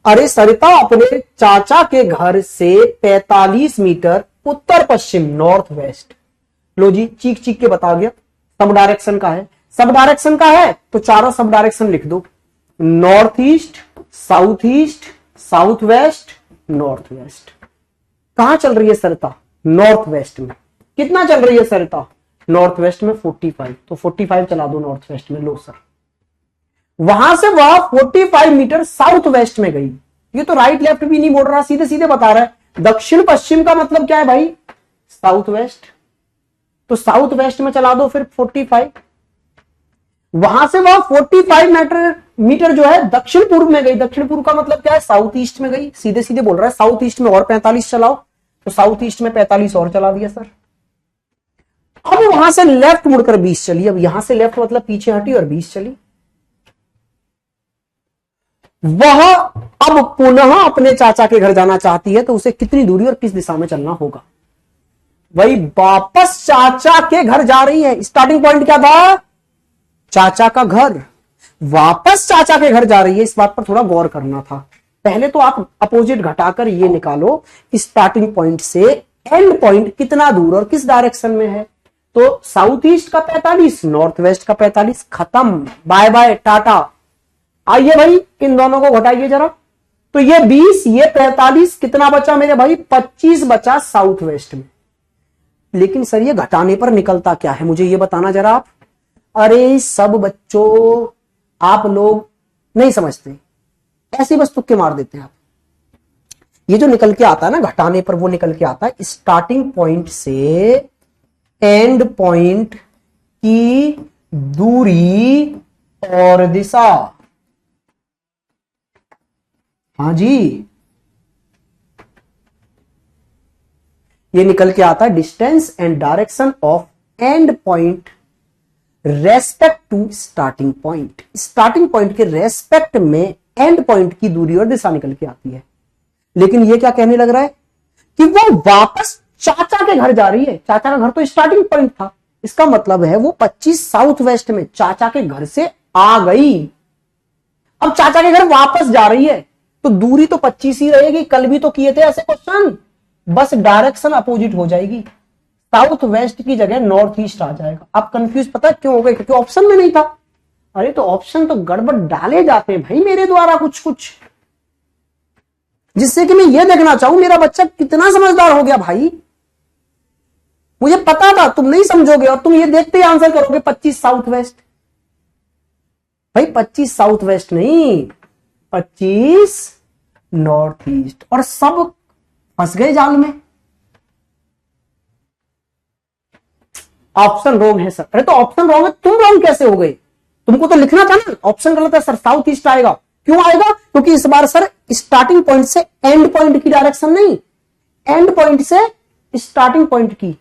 अरे सरिता अपने चाचा के घर से 45 मीटर उत्तर पश्चिम नॉर्थ वेस्ट, लो जी चीख चीख के बता गया, सब डायरेक्शन का है, सब डायरेक्शन का है तो चारों सब डायरेक्शन लिख दो, north east, south east, south west, north waste. कहां चल रही है सरिता? नॉर्थ वेस्ट में। कितना चल रही है सरिता? नॉर्थ वेस्ट में 45, तो 45 चला दो नॉर्थ वेस्ट में, लो सर। वहां से वह 45 मीटर साउथ वेस्ट में गई, ये तो राइट लेफ्ट भी नहीं बोल रहा, सीधे सीधे बता रहा है। दक्षिण पश्चिम का मतलब क्या है भाई? साउथ वेस्ट, तो साउथ वेस्ट में चला दो फिर 45। वहां से वह 45 मीटर जो है दक्षिण पूर्व में गई, दक्षिण पूर्व का मतलब क्या है? साउथ ईस्ट में गई, सीधे सीधे बोल रहा है। साउथ ईस्ट में और 45 चलाओ, तो साउथ ईस्ट में 45 और चला दिया सर। अब वहां से लेफ्ट मुड़कर 20 चली, अब यहां से लेफ्ट मतलब पीछे हटी और 20 चली। वह अब पुनः अपने चाचा के घर जाना चाहती है, तो उसे कितनी दूरी और किस दिशा में चलना होगा? वही वापस चाचा के घर जा रही है, स्टार्टिंग पॉइंट क्या था? चाचा का घर, वापस चाचा के घर जा रही है, इस बात पर थोड़ा गौर करना था। पहले तो आप अपोजिट घटाकर ये निकालो स्टार्टिंग पॉइंट से एंड पॉइंट कितना दूर और किस डायरेक्शन में है, तो साउथ ईस्ट का 45, नॉर्थ वेस्ट का 45, खत्म, बाय बाय टाटा। आइए भाई इन दोनों को घटाइए जरा, तो ये 20, ये 45, कितना बचा मेरे भाई? 25 बचा साउथ वेस्ट में। लेकिन सर ये घटाने पर निकलता क्या है, मुझे ये बताना जरा आप। अरे सब बच्चों, आप लोग नहीं समझते, ऐसे बस तुक्के मार देते हैं आप। ये जो निकल के आता है ना घटाने पर, वो निकल के आता है स्टार्टिंग पॉइंट से एंड पॉइंट की दूरी और दिशा। हाँ जी, ये निकल के आता है distance and direction of end point respect to starting point. Starting point के रेस्पेक्ट में एंड पॉइंट की दूरी और दिशा निकल के आती है। लेकिन ये क्या कहने लग रहा है कि वो वापस चाचा के घर जा रही है। चाचा का घर तो स्टार्टिंग पॉइंट था, इसका मतलब है वो 25 साउथ वेस्ट में चाचा के घर से आ गई, अब चाचा के घर वापस जा रही है, तो दूरी तो 25 ही रहेगी। कल भी तो किए थे ऐसे क्वेश्चन, बस डायरेक्शन अपोजिट हो जाएगी, साउथ वेस्ट की जगह नॉर्थ ईस्ट आ जाएगा। आप कंफ्यूज पता क्यों हो गए? क्योंकि ऑप्शन में नहीं था। अरे तो ऑप्शन तो गड़बड़ डाले जाते हैं भाई मेरे द्वारा कुछ कुछ, जिससे कि मैं ये देखना चाहूं मेरा बच्चा कितना समझदार हो गया। भाई मुझे पता था तुम नहीं समझोगे और तुम ये देखते ही आंसर करोगे 25 साउथ वेस्ट। भाई 25 साउथ वेस्ट नहीं, 25 नॉर्थ ईस्ट, और सब फंस गए जाल में। ऑप्शन रॉन्ग है सर। अरे तो ऑप्शन रॉन्ग है, तुम रॉन्ग कैसे हो गए? तुमको तो लिखना था ना ऑप्शन गलत है सर, साउथ ईस्ट आएगा। क्यों आएगा? क्योंकि इस बार सर स्टार्टिंग पॉइंट से एंड पॉइंट की डायरेक्शन नहीं, एंड पॉइंट से स्टार्टिंग पॉइंट की,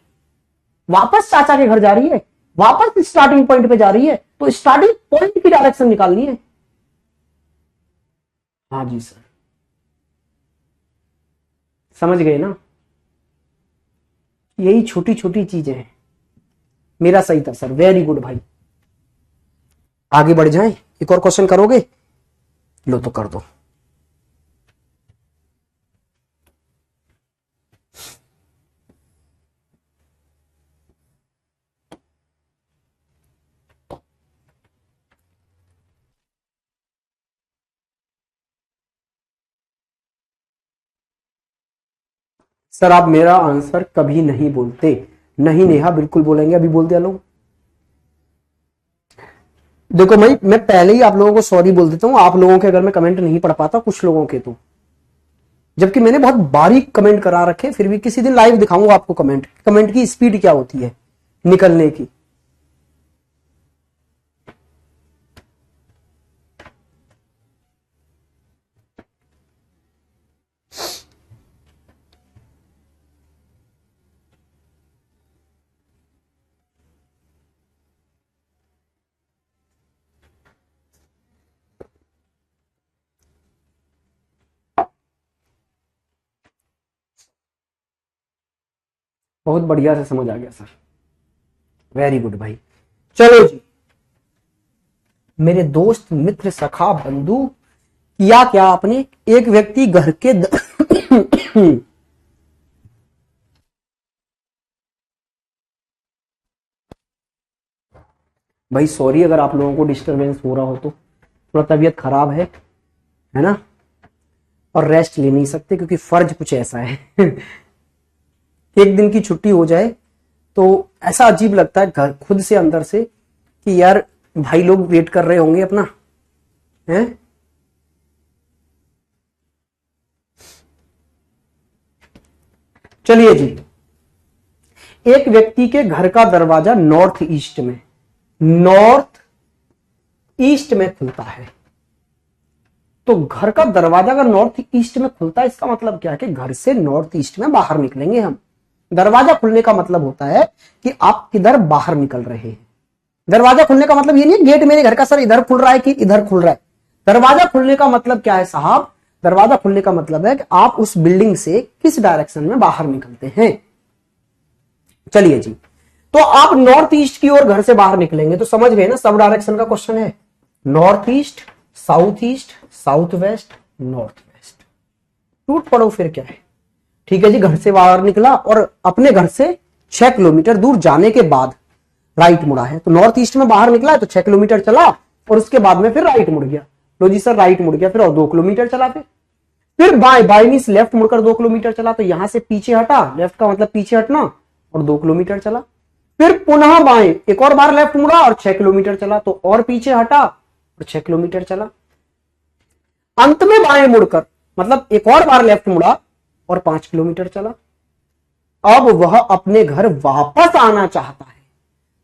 वापस चाचा के घर जा रही है, वापस स्टार्टिंग पॉइंट पे जा रही है, तो स्टार्टिंग पॉइंट की डायरेक्शन निकालनी है। हाँ जी सर, समझ गए ना? यही छोटी छोटी चीजें हैं। मेरा सही था सर, वेरी गुड भाई। आगे बढ़ जाएं, एक और क्वेश्चन करोगे? लो तो कर दो। सर आप मेरा आंसर कभी नहीं बोलते। नहीं नेहा, बिल्कुल बोलेंगे, अभी बोल दिया लोग। देखो भाई, मैं पहले ही आप लोगों को सॉरी बोल देता हूं, आप लोगों के अगर मैं कमेंट नहीं पढ़ पाता, कुछ लोगों के तो, जबकि मैंने बहुत बारीक कमेंट करा रखे, फिर भी किसी दिन लाइव दिखाऊंगा आपको कमेंट की स्पीड क्या होती है निकलने की। बहुत बढ़िया से समझ आ गया सर, वेरी गुड भाई। चलो जी, मेरे दोस्त मित्र सखा बंधु, किया क्या आपने? एक व्यक्ति घर के भाई सॉरी अगर आप लोगों को डिस्टरबेंस हो रहा हो, तो थोड़ा तबीयत खराब है ना, और रेस्ट ले नहीं सकते क्योंकि फर्ज कुछ ऐसा है एक दिन की छुट्टी हो जाए तो ऐसा अजीब लगता है घर खुद से अंदर से कि यार भाई लोग वेट कर रहे होंगे अपना, है? चलिए जी, एक व्यक्ति के घर का दरवाजा नॉर्थ ईस्ट में खुलता है। तो घर का दरवाजा अगर नॉर्थ ईस्ट में खुलता है, इसका मतलब क्या है कि घर से नॉर्थ ईस्ट में बाहर निकलेंगे हम। दरवाजा खुलने का मतलब होता है कि आप किधर बाहर निकल रहे हैं। दरवाजा खुलने का मतलब ये नहीं गेट मेरे घर का सर इधर खुल रहा है कि इधर खुल रहा है। दरवाजा खुलने का मतलब क्या है साहब? दरवाजा खुलने का मतलब है कि आप उस बिल्डिंग से किस डायरेक्शन में बाहर निकलते हैं। चलिए जी, तो आप नॉर्थ ईस्ट की ओर घर से बाहर निकलेंगे, तो समझ गए ना, सब डायरेक्शन का क्वेश्चन है। North east, south west, north waste. टूट पड़ो फिर क्या है। ठीक है जी, घर से बाहर निकला और अपने घर से 6 किलोमीटर दूर जाने के बाद राइट मुड़ा है। तो नॉर्थ ईस्ट में बाहर निकला है तो 6 किलोमीटर चला और उसके बाद में फिर राइट मुड़ गया। लो जी सर, राइट मुड़ गया, फिर और 2 किलोमीटर चला, फिर फिर बाएं, बाएं मींस लेफ्ट मुड़कर 2 किलोमीटर चला, तो यहां से पीछे हटा, लेफ्ट का मतलब पीछे हटना, और 2 किलोमीटर चला। फिर पुनः बाएं, एक और बार लेफ्ट मुड़ा और 6 किलोमीटर चला, तो और पीछे हटा और 6 किलोमीटर चला। अंत में बाएं मुड़कर मतलब एक और बार लेफ्ट मुड़ा और 5 किलोमीटर चला। अब वह अपने घर वापस आना चाहता है,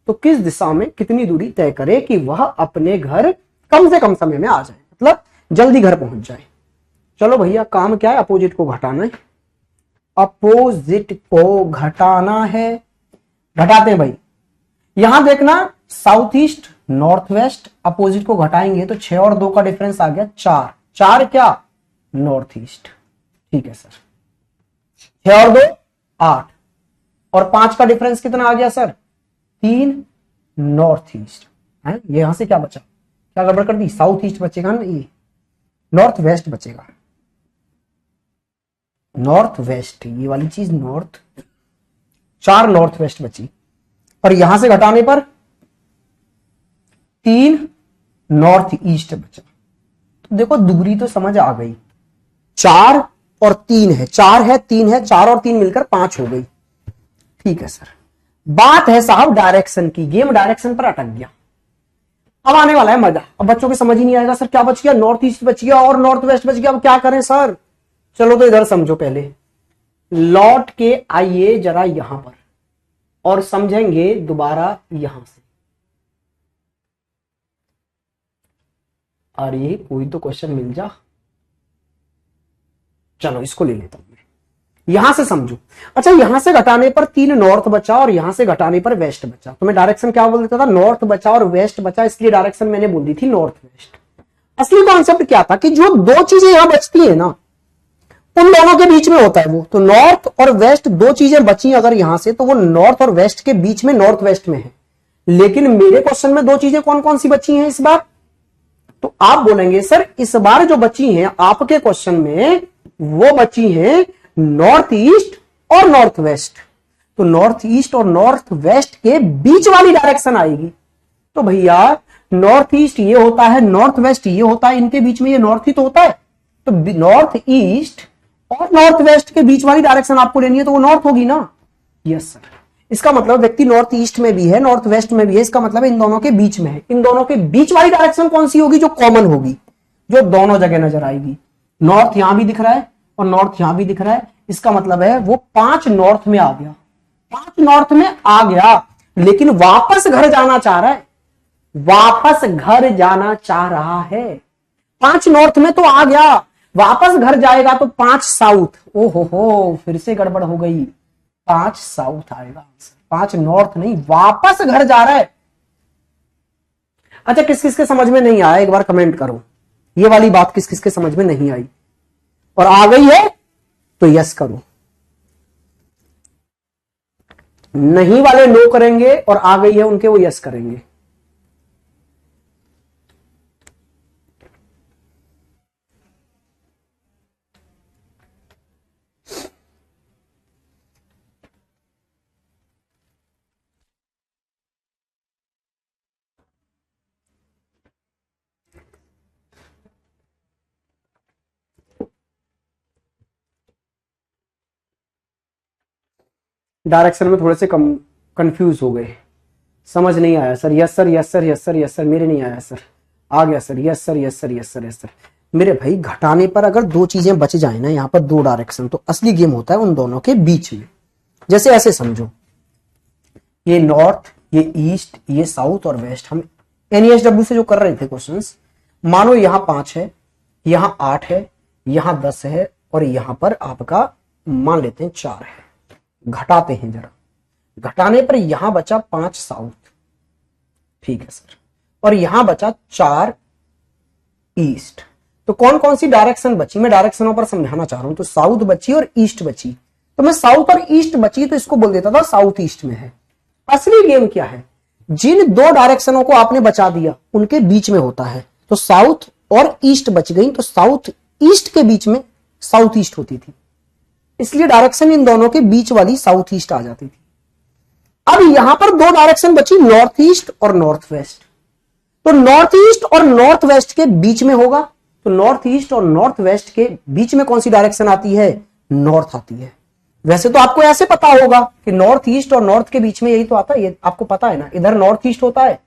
तो किस दिशा में कितनी दूरी तय करे कि वह अपने घर कम से कम समय में आ जाए, मतलब जल्दी घर पहुंच जाए। चलो भैया, काम क्या है? अपोजिट को घटाना है। अपोजिट को घटाना है, घटाते हैं भाई। यहां देखना, south east north west, opposite को घटाएंगे तो 6 और 2 का डिफरेंस आ गया 4, 4 क्या? North east. ठीक है सर, 6 और 2 8, और 5 का डिफरेंस कितना आ गया सर? 3 नॉर्थ ईस्ट है। यहां से क्या बचा? क्या गड़बड़ कर दी? साउथ ईस्ट बचेगा ना, ये नॉर्थ वेस्ट बचेगा, नॉर्थ वेस्ट, ये वाली चीज नॉर्थ, 4 नॉर्थ वेस्ट बची, और यहां से घटाने पर 3 नॉर्थ ईस्ट बचा। तो देखो दूरी तो समझ आ गई, 4 और 3 है, 4 है 3 है, 4 और 3 मिलकर 5 हो गई। ठीक है सर, बात है साहब डायरेक्शन की। गेम डायरेक्शन पर अटक गया। अब आने वाला है मजा। अब बच्चों के समझ ही नहीं आएगा, सर क्या बच गया? नॉर्थ ईस्ट बच गया और नॉर्थ वेस्ट बच गया, अब क्या करें सर? चलो तो इधर समझो पहले, लौट के आइए जरा यहां पर और समझेंगे दोबारा यहां से। अरे कोई तो क्वेश्चन मिल जा। चलो इसको ले लेता हूं मैं, यहां से समझो। अच्छा, यहां से घटाने पर 3 नॉर्थ बचा और यहां से घटाने पर वेस्ट बचा, तो मैं डायरेक्शन क्या बोल देता था? नॉर्थ बचा और वेस्ट बचा, इसलिए डायरेक्शन मैंने बोल दी थी नॉर्थ वेस्ट। असली कॉन्सेप्ट क्या था कि जो 2 चीजें यहां बचती है ना, उन दोनों के बीच में होता है वो। तो नॉर्थ और वेस्ट 2 चीजें बची अगर यहां से, तो वो नॉर्थ और वेस्ट के बीच में नॉर्थ वेस्ट में है। लेकिन मेरे क्वेश्चन में 2 चीजें कौन कौन सी बची हैं इस बार? तो आप बोलेंगे सर इस बार जो बची हैं आपके क्वेश्चन में, वो बची हैं नॉर्थ ईस्ट और नॉर्थ वेस्ट। तो नॉर्थ ईस्ट और नॉर्थ वेस्ट के बीच वाली डायरेक्शन आएगी। तो भैया नॉर्थ ईस्ट ये होता है, नॉर्थ वेस्ट ये होता है, इनके बीच में ये नॉर्थ ही तो होता है। तो नॉर्थ ईस्ट और नॉर्थ वेस्ट के बीच वाली डायरेक्शन आपको लेनी है, तो वो नॉर्थ होगी ना? Yes sir. इसका मतलब व्यक्ति नॉर्थ ईस्ट में भी है, नॉर्थ वेस्ट में भी है, इसका मतलब इन दोनों के बीच में है। इन दोनों के बीच वाली डायरेक्शन कौन सी होगी? जो कॉमन होगी, जो दोनों जगह नजर आएगी। नॉर्थ यहां भी दिख रहा है और नॉर्थ यहां भी दिख रहा है, इसका मतलब है वो 5 नॉर्थ में आ गया, 5 नॉर्थ में आ गया, लेकिन वापस घर जाना चाह रहा है, वापस घर जाना चाह रहा है। 5 नॉर्थ में तो आ गया, वापस घर जाएगा तो 5 साउथ। ओहो, फिर से गड़बड़ हो गई, 5 साउथ आएगा, 5 नॉर्थ नहीं, वापस घर जा रहा है। अच्छा, किस किस के समझ में नहीं आया एक बार कमेंट करो, ये वाली बात किस किस के समझ में नहीं आई? और आ गई है तो यस करो, नहीं वाले नो करेंगे, और आ गई है उनके वो यस करेंगे। डायरेक्शन में थोड़े से कंफ्यूज हो गए, समझ नहीं आया sir. Yes sir, yes sir, yes sir, yes sir, मेरे नहीं आया सर, आ गया sir. Yes sir, yes sir, yes sir, yes sir. मेरे भाई घटाने पर अगर 2 चीजें बच जाए ना, यहां पर 2 डायरेक्शन, तो असली गेम होता है उन दोनों के बीच में। जैसे ऐसे समझो, ये नॉर्थ, ये ईस्ट, ये साउथ और वेस्ट, हम NESW से जो कर रहे थे क्वेश्चंस, मानो यहां 5 है, यहां 8 है, यहां 10 है, और यहां पर आपका मान लेते हैं 4 है। घटाते हैं जरा, घटाने पर यहां बचा 5 साउथ, ठीक है सर, और यहां बचा 4 ईस्ट। तो कौन कौन सी डायरेक्शन बची? मैं डायरेक्शनों पर समझाना चाह रहा हूं। तो साउथ बची और ईस्ट बची, तो मैं साउथ और ईस्ट बची तो इसको बोल देता था साउथ ईस्ट में है। असली गेम क्या है? जिन 2 डायरेक्शनों को आपने बचा दिया उनके बीच में होता है। तो साउथ और ईस्ट बच गई, तो साउथ ईस्ट के बीच में साउथ ईस्ट होती थी, इसलिए डायरेक्शन इन दोनों के बीच वाली साउथ ईस्ट आ जाती थी। अब यहां पर 2 डायरेक्शन बची, नॉर्थ ईस्ट और नॉर्थ वेस्ट। तो नॉर्थ ईस्ट और नॉर्थ वेस्ट के बीच में होगा, तो नॉर्थ ईस्ट और नॉर्थ वेस्ट के बीच में कौन सी डायरेक्शन आती है? नॉर्थ आती है। वैसे तो आपको ऐसे पता होगा कि नॉर्थ ईस्ट और नॉर्थ के बीच में यही तो आता है, ये आपको पता है ना, इधर नॉर्थ ईस्ट होता है,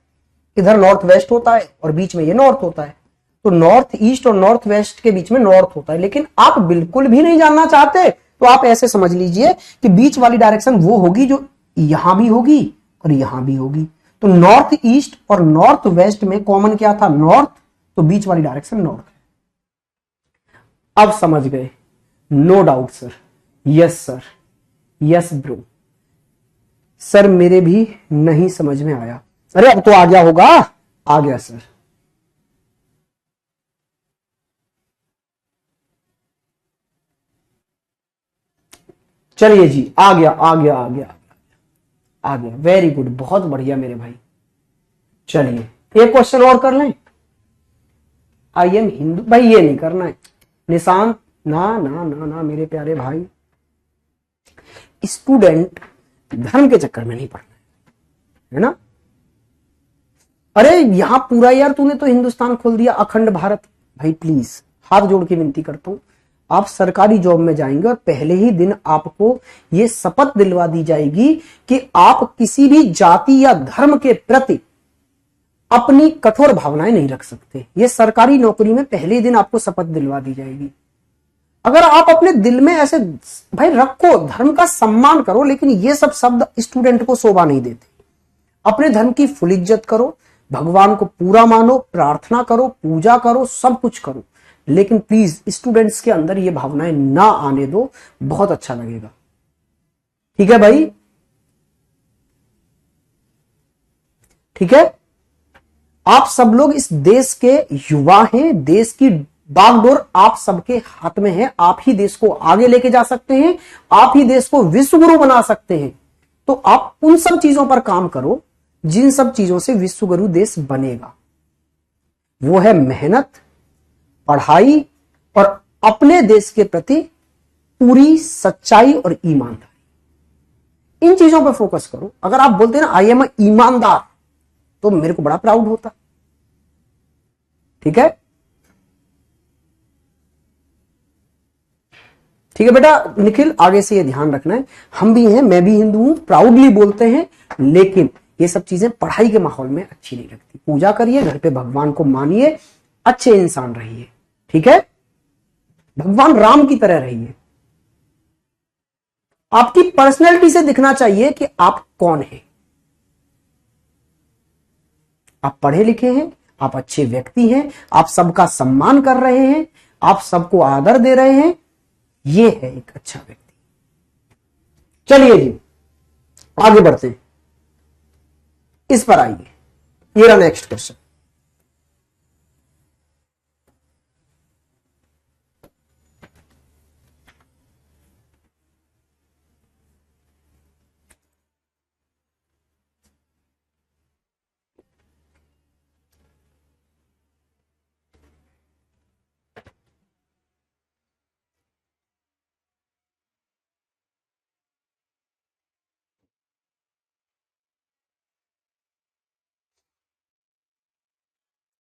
इधर नॉर्थ वेस्ट होता है और बीच में ये नॉर्थ होता है। तो नॉर्थ ईस्ट और नॉर्थ वेस्ट के बीच में नॉर्थ होता है। लेकिन आप बिल्कुल भी नहीं जानना चाहते तो आप ऐसे समझ लीजिए कि बीच वाली डायरेक्शन वो होगी जो यहां भी होगी और यहां भी होगी। तो नॉर्थ ईस्ट और नॉर्थ वेस्ट में कॉमन क्या था? नॉर्थ। तो बीच वाली डायरेक्शन नॉर्थ है। अब समझ गए? No doubt sir. Yes sir, yes bro. Sir मेरे भी नहीं समझ में आया। अरे अब तो आ गया होगा। आ गया सर। चलिए जी, आ गया आ गया आ गया आ गया। वेरी गुड, बहुत बढ़िया मेरे भाई। चलिए एक क्वेश्चन और कर लें। आई एम हिंदू, भाई ये नहीं करना है निशांत, ना ना ना ना मेरे प्यारे भाई। स्टूडेंट धर्म के चक्कर में नहीं पड़ना है ना। अरे यहां पूरा यार तूने तो हिंदुस्तान खोल दिया, अखंड भारत। भाई प्लीज हाथ जोड़ के विनती करता हूं, आप सरकारी जॉब में जाएंगे और पहले ही दिन आपको यह शपथ दिलवा दी जाएगी कि आप किसी भी जाति या धर्म के प्रति अपनी कठोर भावनाएं नहीं रख सकते। ये सरकारी नौकरी में पहले ही दिन आपको शपथ दिलवा दी जाएगी। अगर आप अपने दिल में ऐसे, भाई रखो, धर्म का सम्मान करो, लेकिन ये सब शब्द स्टूडेंट को शोभा नहीं देते। अपने धर्म की फुल इज्जत करो, भगवान को पूरा मानो, प्रार्थना करो, पूजा करो, सब कुछ करो, लेकिन प्लीज स्टूडेंट्स के अंदर ये भावनाएं ना आने दो, बहुत अच्छा लगेगा। ठीक है भाई? ठीक है? आप सब लोग इस देश के युवा हैं, देश की बागडोर आप सबके हाथ में है। आप ही देश को आगे लेके जा सकते हैं, आप ही देश को विश्व गुरु बना सकते हैं। तो आप उन सब चीजों पर काम करो जिन सब चीजों से विश्व गुरु देश बनेगा। वो है मेहनत, पढ़ाई और अपने देश के प्रति पूरी सच्चाई और ईमानदारी। इन चीजों पर फोकस करो। अगर आप बोलते हैं ना आई एम ईमानदार, तो मेरे को बड़ा प्राउड होता। ठीक है? ठीक है बेटा निखिल, आगे से ये ध्यान रखना है, हम भी हैं, मैं भी हिंदू हूं, प्राउडली बोलते हैं, लेकिन ये सब चीजें पढ़ाई के माहौल में अच्छी नहीं लगती। पूजा करिए, घर पे भगवान को मानिए, अच्छे इंसान रहिए। ठीक है? भगवान राम की तरह रहिए। आपकी पर्सनैलिटी से दिखना चाहिए कि आप कौन हैं। आप पढ़े लिखे हैं, आप अच्छे व्यक्ति हैं, आप सबका सम्मान कर रहे हैं, आप सबको आदर दे रहे हैं, ये है एक अच्छा व्यक्ति। चलिए जी आगे बढ़ते हैं, इस पर आइए। ये रहा नेक्स्ट क्वेश्चन।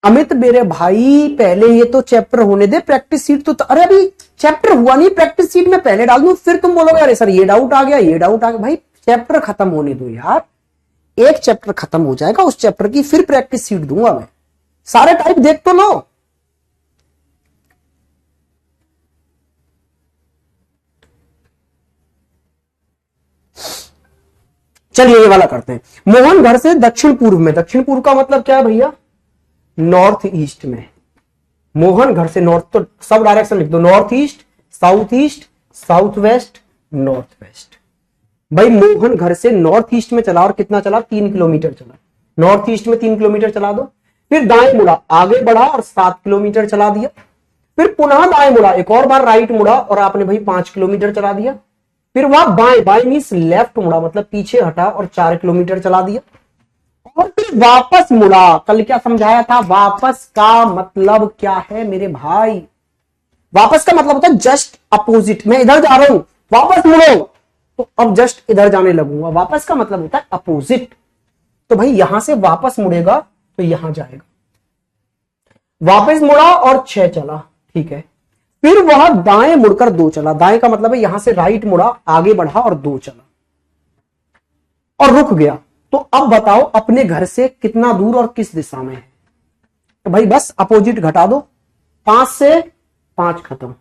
अमित मेरे भाई पहले ये तो चैप्टर होने दे, प्रैक्टिस सीट तो अरे अभी चैप्टर हुआ नहीं, प्रैक्टिस सीट में पहले डाल दूं, फिर तुम बोलोगे अरे सर ये डाउट आ गया, ये डाउट आ गया। भाई चैप्टर खत्म होने दो यार, एक चैप्टर खत्म हो जाएगा, उस चैप्टर की फिर प्रैक्टिस सीट दूंगा मैं। सारे टाइप देख तो लो। चलिए ये वाला करते हैं। मोहन घर से दक्षिण पूर्व में, दक्षिण पूर्व का मतलब क्या है भैया? नॉर्थ ईस्ट में। मोहन घर से, नॉर्थ तो सब डायरेक्शन लिख दो, north east, south west, north waste. भाई मोहन घर से नॉर्थ ईस्ट में चला और कितना चला? 3 किलोमीटर चला। नॉर्थ ईस्ट में 3 किलोमीटर चला दो, फिर दाएं मुड़ा, आगे बढ़ा और 7 किलोमीटर चला दिया, फिर पुनः दाएं मुड़ा, एक और बार राइट मुड़ा और आपने भाई 5 किलोमीटर चला दिया, फिर वह बाएं, बाएं मींस लेफ्ट मुड़ा, मतलब पीछे हटा और 4 किलोमीटर चला दिया, और फिर वापस मुड़ा। कल क्या समझाया था? वापस का मतलब क्या है मेरे भाई? वापस का मतलब होता है जस्ट अपोजिट। मैं इधर जा रहा हूं, वापस मुड़ो, तो अब जस्ट इधर जाने लगूंगा। वापस का मतलब होता है अपोजिट। तो भाई यहां से वापस मुड़ेगा तो यहां जाएगा। वापस मुड़ा और 6 चला, ठीक है। फिर वह दाएं मुड़कर 2 चला, दाएं का मतलब है यहां से राइट मुड़ा, आगे बढ़ा और 2 चला और रुक गया। तो अब बताओ अपने घर से कितना दूर और किस दिशा में है। तो भाई बस अपोजिट घटा दो, 5 से 5 खत्म,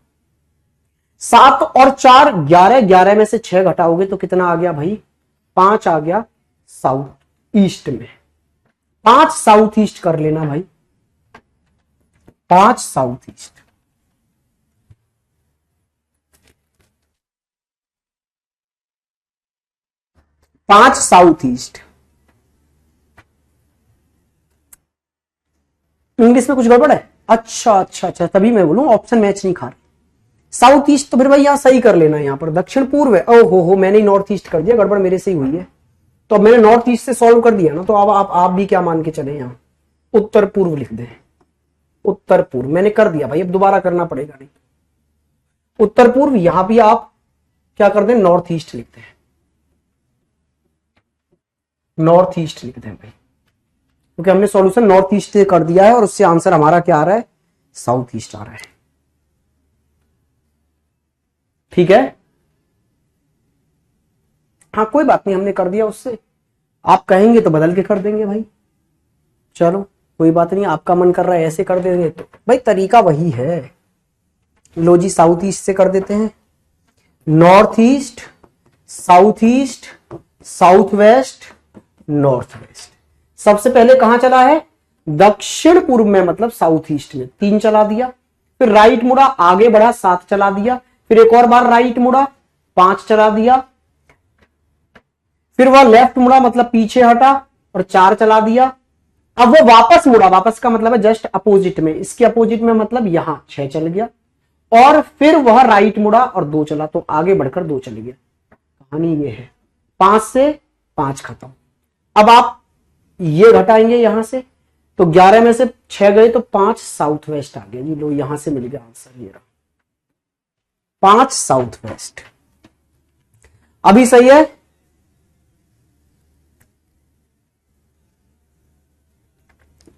7 और 4 11, 11 में से 6 घटाओगे तो कितना आ गया भाई, 5 आ गया साउथ ईस्ट में। 5 साउथ ईस्ट कर लेना भाई, 5 साउथ ईस्ट। पांच साउथ ईस्ट। इंग्लिश में कुछ गड़बड़ है? अच्छा अच्छा अच्छा, तभी मैं बोलूं ऑप्शन मैच नहीं खा रहे। साउथ ईस्ट तो फिर भाई यहां सही कर लेना, यहां पर दक्षिण पूर्व है। ओहो हो, मैंने नॉर्थ ईस्ट कर दिया, गड़बड़ मेरे से ही हुई है। तो अब मैंने नॉर्थ ईस्ट से सॉल्व कर दिया ना, तो अब आप भी क्या मान के चले, यहां उत्तर पूर्व लिख दें। उत्तर पूर्व मैंने कर दिया भाई, अब दोबारा करना पड़ेगा नहीं। उत्तर पूर्व, यहां भी आप क्या कर दें, नॉर्थ ईस्ट लिखते हैं, नॉर्थ ईस्ट लिख दें भाई, क्योंकि हमने सॉल्यूशन नॉर्थ ईस्ट से कर दिया है और उससे आंसर हमारा क्या आ रहा है, साउथ ईस्ट आ रहा है। ठीक है, हाँ कोई बात नहीं, हमने कर दिया उससे, आप कहेंगे तो बदल के कर देंगे भाई, चलो कोई बात नहीं, आपका मन कर रहा है ऐसे कर देंगे तो भाई तरीका वही है। लो जी, साउथ ईस्ट से कर देते हैं, north east, south east, south west, north waste. सबसे पहले कहां चला है, दक्षिण पूर्व में, मतलब साउथ ईस्ट में 3 चला दिया, फिर राइट मुड़ा, आगे बढ़ा 7 चला दिया, फिर एक और बार राइट मुड़ा 5 चला दिया, फिर वह लेफ्ट मुड़ा मतलब पीछे हटा और 4 चला दिया। अब वो वापस मुड़ा, वापस का मतलब है जस्ट अपोजिट में, इसके अपोजिट में मतलब यहां 6 चल गया, और फिर वह राइट मुड़ा और 2 चला, तो आगे बढ़कर 2 चल गया। कहानी ये है, 5 से 5 खत्म। अब आप ये घटाएंगे यहां से, तो 11 में से 6 गए तो 5 साउथ वेस्ट आ गया जी। लो यहां से मिल गया आंसर, ये रहा 5 साउथ वेस्ट। अभी सही है,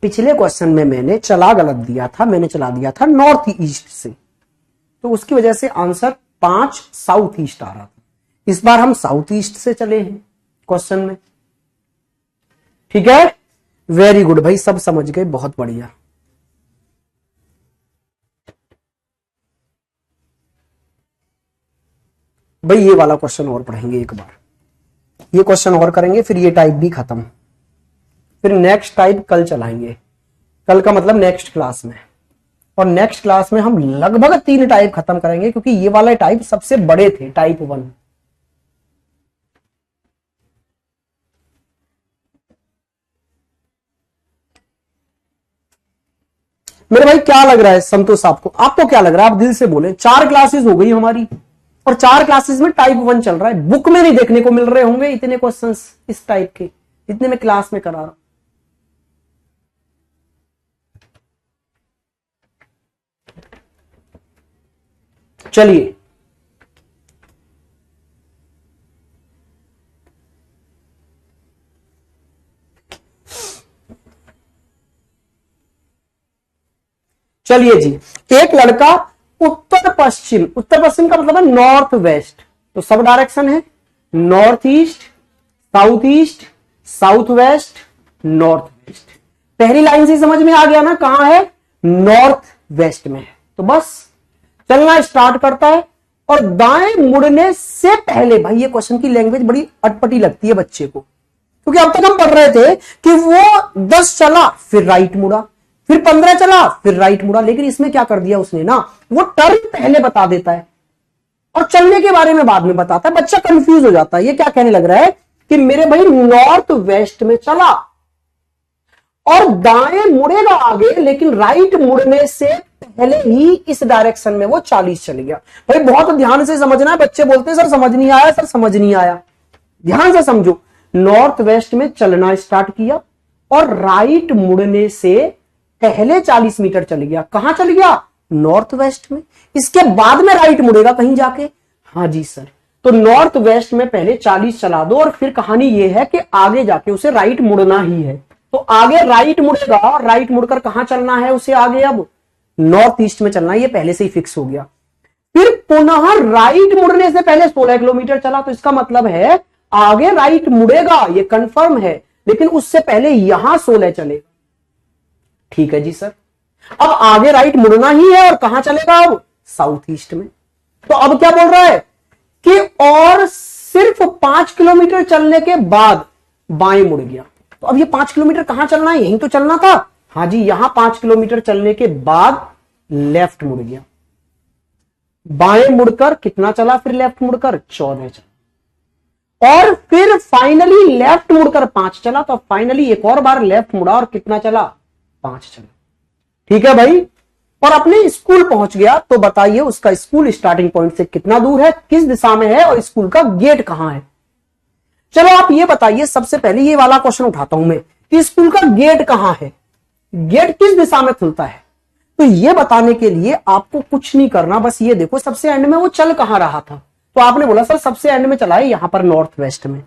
पिछले क्वेश्चन में मैंने चला गलत दिया था, मैंने चला दिया था नॉर्थ ईस्ट से, तो उसकी वजह से आंसर 5 साउथ ईस्ट आ रहा था। इस बार हम साउथ ईस्ट से चले हैं क्वेश्चन में, ठीक है, वेरी गुड भाई, सब समझ गए, बहुत बढ़िया। भाई ये वाला क्वेश्चन और पढ़ेंगे एक बार, ये क्वेश्चन और करेंगे, फिर ये टाइप भी खत्म, फिर नेक्स्ट टाइप कल चलाएंगे, कल का मतलब नेक्स्ट क्लास में, और नेक्स्ट क्लास में हम लगभग 3 टाइप खत्म करेंगे, क्योंकि ये वाले टाइप सबसे बड़े थे, टाइप 1। मेरे भाई क्या लग रहा है संतोष आपको, आपको क्या लग रहा है, आप दिल से बोले। 4 क्लासेस हो गई हमारी, और 4 क्लासेस में टाइप 1 चल रहा है, बुक में नहीं देखने को मिल रहे होंगे इतने क्वेश्चंस इस टाइप के, जितने मैं क्लास में करा रहा हूं। चलिए चलिए जी, एक लड़का उत्तर पश्चिम, उत्तर पश्चिम का मतलब है नॉर्थ वेस्ट, तो सब डायरेक्शन है, north east, south east, south west, north waste. पहली लाइन से समझ में आ गया ना कहां है, नॉर्थ वेस्ट में है। तो बस चलना स्टार्ट करता है, और दाएं मुड़ने से पहले, भाई ये क्वेश्चन की लैंग्वेज बड़ी अटपटी लगती है बच्चे को, क्योंकि अब तक हम पढ़ रहे थे कि वो 10 चला फिर राइट मुड़ा, फिर 15 चला फिर राइट मुड़ा, लेकिन इसमें क्या कर दिया उसने ना, वो टर्न पहले बता देता है और चलने के बारे में बाद में बताता है, बच्चा कंफ्यूज हो जाता है। ये क्या कहने लग रहा है कि मेरे भाई नॉर्थ वेस्ट में चला और दाएं मुड़ेगा आगे, लेकिन राइट मुड़ने से पहले ही इस डायरेक्शन में वो 40 चल गया। भाई बहुत ध्यान से समझना है, बच्चे बोलते हैं सर समझ नहीं आया, सर समझ नहीं आया, ध्यान से समझो। नॉर्थ वेस्ट में चलना स्टार्ट किया और राइट मुड़ने से पहले 40 मीटर चल गया। कहां चल गया, नॉर्थ वेस्ट में, इसके बाद में राइट मुड़ेगा कहीं जाके। हाँ जी सर, तो नॉर्थ वेस्ट में पहले 40 चला दो, और फिर कहानी यह है कि आगे जाके उसे राइट मुड़ना ही है। तो आगे राइट मुड़ेगा और राइट मुड़कर कहां चलना है उसे, आगे अब नॉर्थ ईस्ट में चलना है, ये पहले से ही फिक्स हो गया। फिर पुनः राइट मुड़ने से पहले 16 किलोमीटर चला, तो इसका मतलब है आगे राइट मुड़ेगा, ये कंफर्म है, लेकिन उससे पहले यहां 16 चलेगा। ठीक है जी सर। अब आगे राइट मुड़ना ही है और कहां चलेगा अब, साउथ ईस्ट में। तो अब क्या बोल रहा है कि और सिर्फ 5 किलोमीटर चलने के बाद बाएं मुड़ गया। तो अब ये 5 किलोमीटर कहां चलना है, यहीं तो चलना था। हाँ जी, यहां 5 किलोमीटर चलने के बाद लेफ्ट मुड़ गया। बाएं मुड़कर कितना चला, फिर लेफ्ट मुड़कर 14 चला, और फिर फाइनली लेफ्ट मुड़कर 5 चला। तो फाइनली एक और बार लेफ्ट मुड़ा और कितना चला, 5 चला। ठीक है भाई, और अपने स्कूल पहुंच गया। तो बताइए उसका स्कूल स्टार्टिंग पॉइंट से कितना दूर है, किस दिशा में है, और स्कूल का गेट कहां है। चलो आप ये बताइए, सबसे पहले ये वाला क्वेश्चन उठाता हूं मैं कि स्कूल का गेट कहां है, गेट किस दिशा में खुलता है। तो ये बताने के लिए आपको कुछ नहीं करना, बस ये देखो सबसे एंड में वो चल कहां रहा था। तो आपने बोला सर सबसे एंड में चला है यहां पर नॉर्थ वेस्ट में।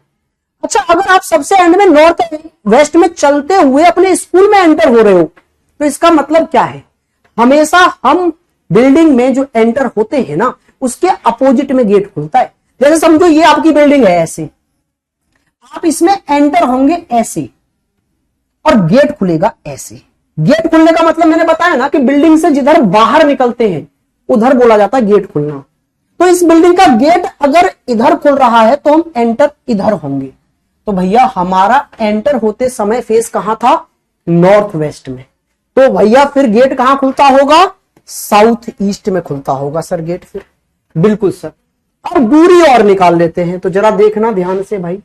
अच्छा, अगर आप सबसे एंड में नॉर्थ वेस्ट में चलते हुए अपने स्कूल में एंटर हो रहे हो, तो इसका मतलब क्या है, हमेशा हम बिल्डिंग में जो एंटर होते हैं ना, उसके अपोजिट में गेट खुलता है। जैसे समझो ये आपकी बिल्डिंग है ऐसे, आप इसमें एंटर होंगे ऐसे और गेट खुलेगा ऐसे। गेट खुलने का मतलब मैंने बताया ना कि बिल्डिंग से जिधर बाहर निकलते हैं उधर बोला जाता है गेट खुलना। तो इस बिल्डिंग का गेट अगर इधर खुल रहा है तो हम एंटर इधर होंगे। तो भैया हमारा एंटर होते समय फेस कहां था, नॉर्थ वेस्ट में। तो भैया फिर गेट कहां खुलता होगा, साउथ ईस्ट में खुलता होगा सर गेट फिर। बिल्कुल सर। अब दूरी और निकाल लेते हैं, तो जरा देखना ध्यान से भाई,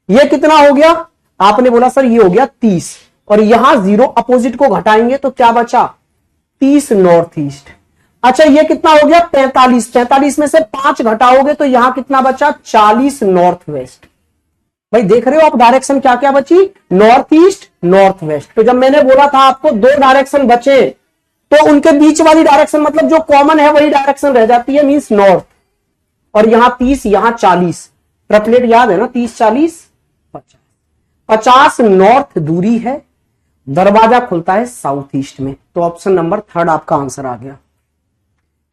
ये कितना हो गया, आपने बोला सर ये हो गया 30, और यहां 0 अपोजिट को घटाएंगे तो क्या बचा, 30 नॉर्थ ईस्ट। अच्छा ये कितना हो गया 45, 45 में से 5 घटाओगे तो यहां कितना बचा, 40 नॉर्थ वेस्ट। भाई देख रहे हो आप डायरेक्शन क्या क्या बची, नॉर्थ ईस्ट नॉर्थ वेस्ट। तो जब मैंने बोला था आपको 2 डायरेक्शन बचे, तो उनके बीच वाली डायरेक्शन मतलब जो कॉमन है वही डायरेक्शन रह जाती है, मींस नॉर्थ। और यहां 30 यहां 40, ट्रिपलेट याद है ना, 30 40 50, 50 नॉर्थ दूरी है, दरवाजा खुलता है साउथ ईस्ट में। तो ऑप्शन नंबर 3 आपका आंसर आ गया।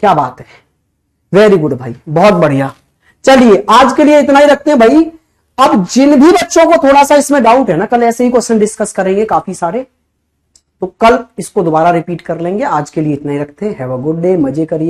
क्या बात है, वेरी गुड भाई, बहुत बढ़िया। चलिए आज के लिए इतना ही रखते हैं भाई। अब जिन भी बच्चों को थोड़ा सा इसमें डाउट है ना, कल ऐसे ही क्वेश्चन डिस्कस करेंगे काफी सारे, तो कल इसको दोबारा रिपीट कर लेंगे। आज के लिए इतना ही रखते हैं। हैव अ गुड डे, मजे करिए।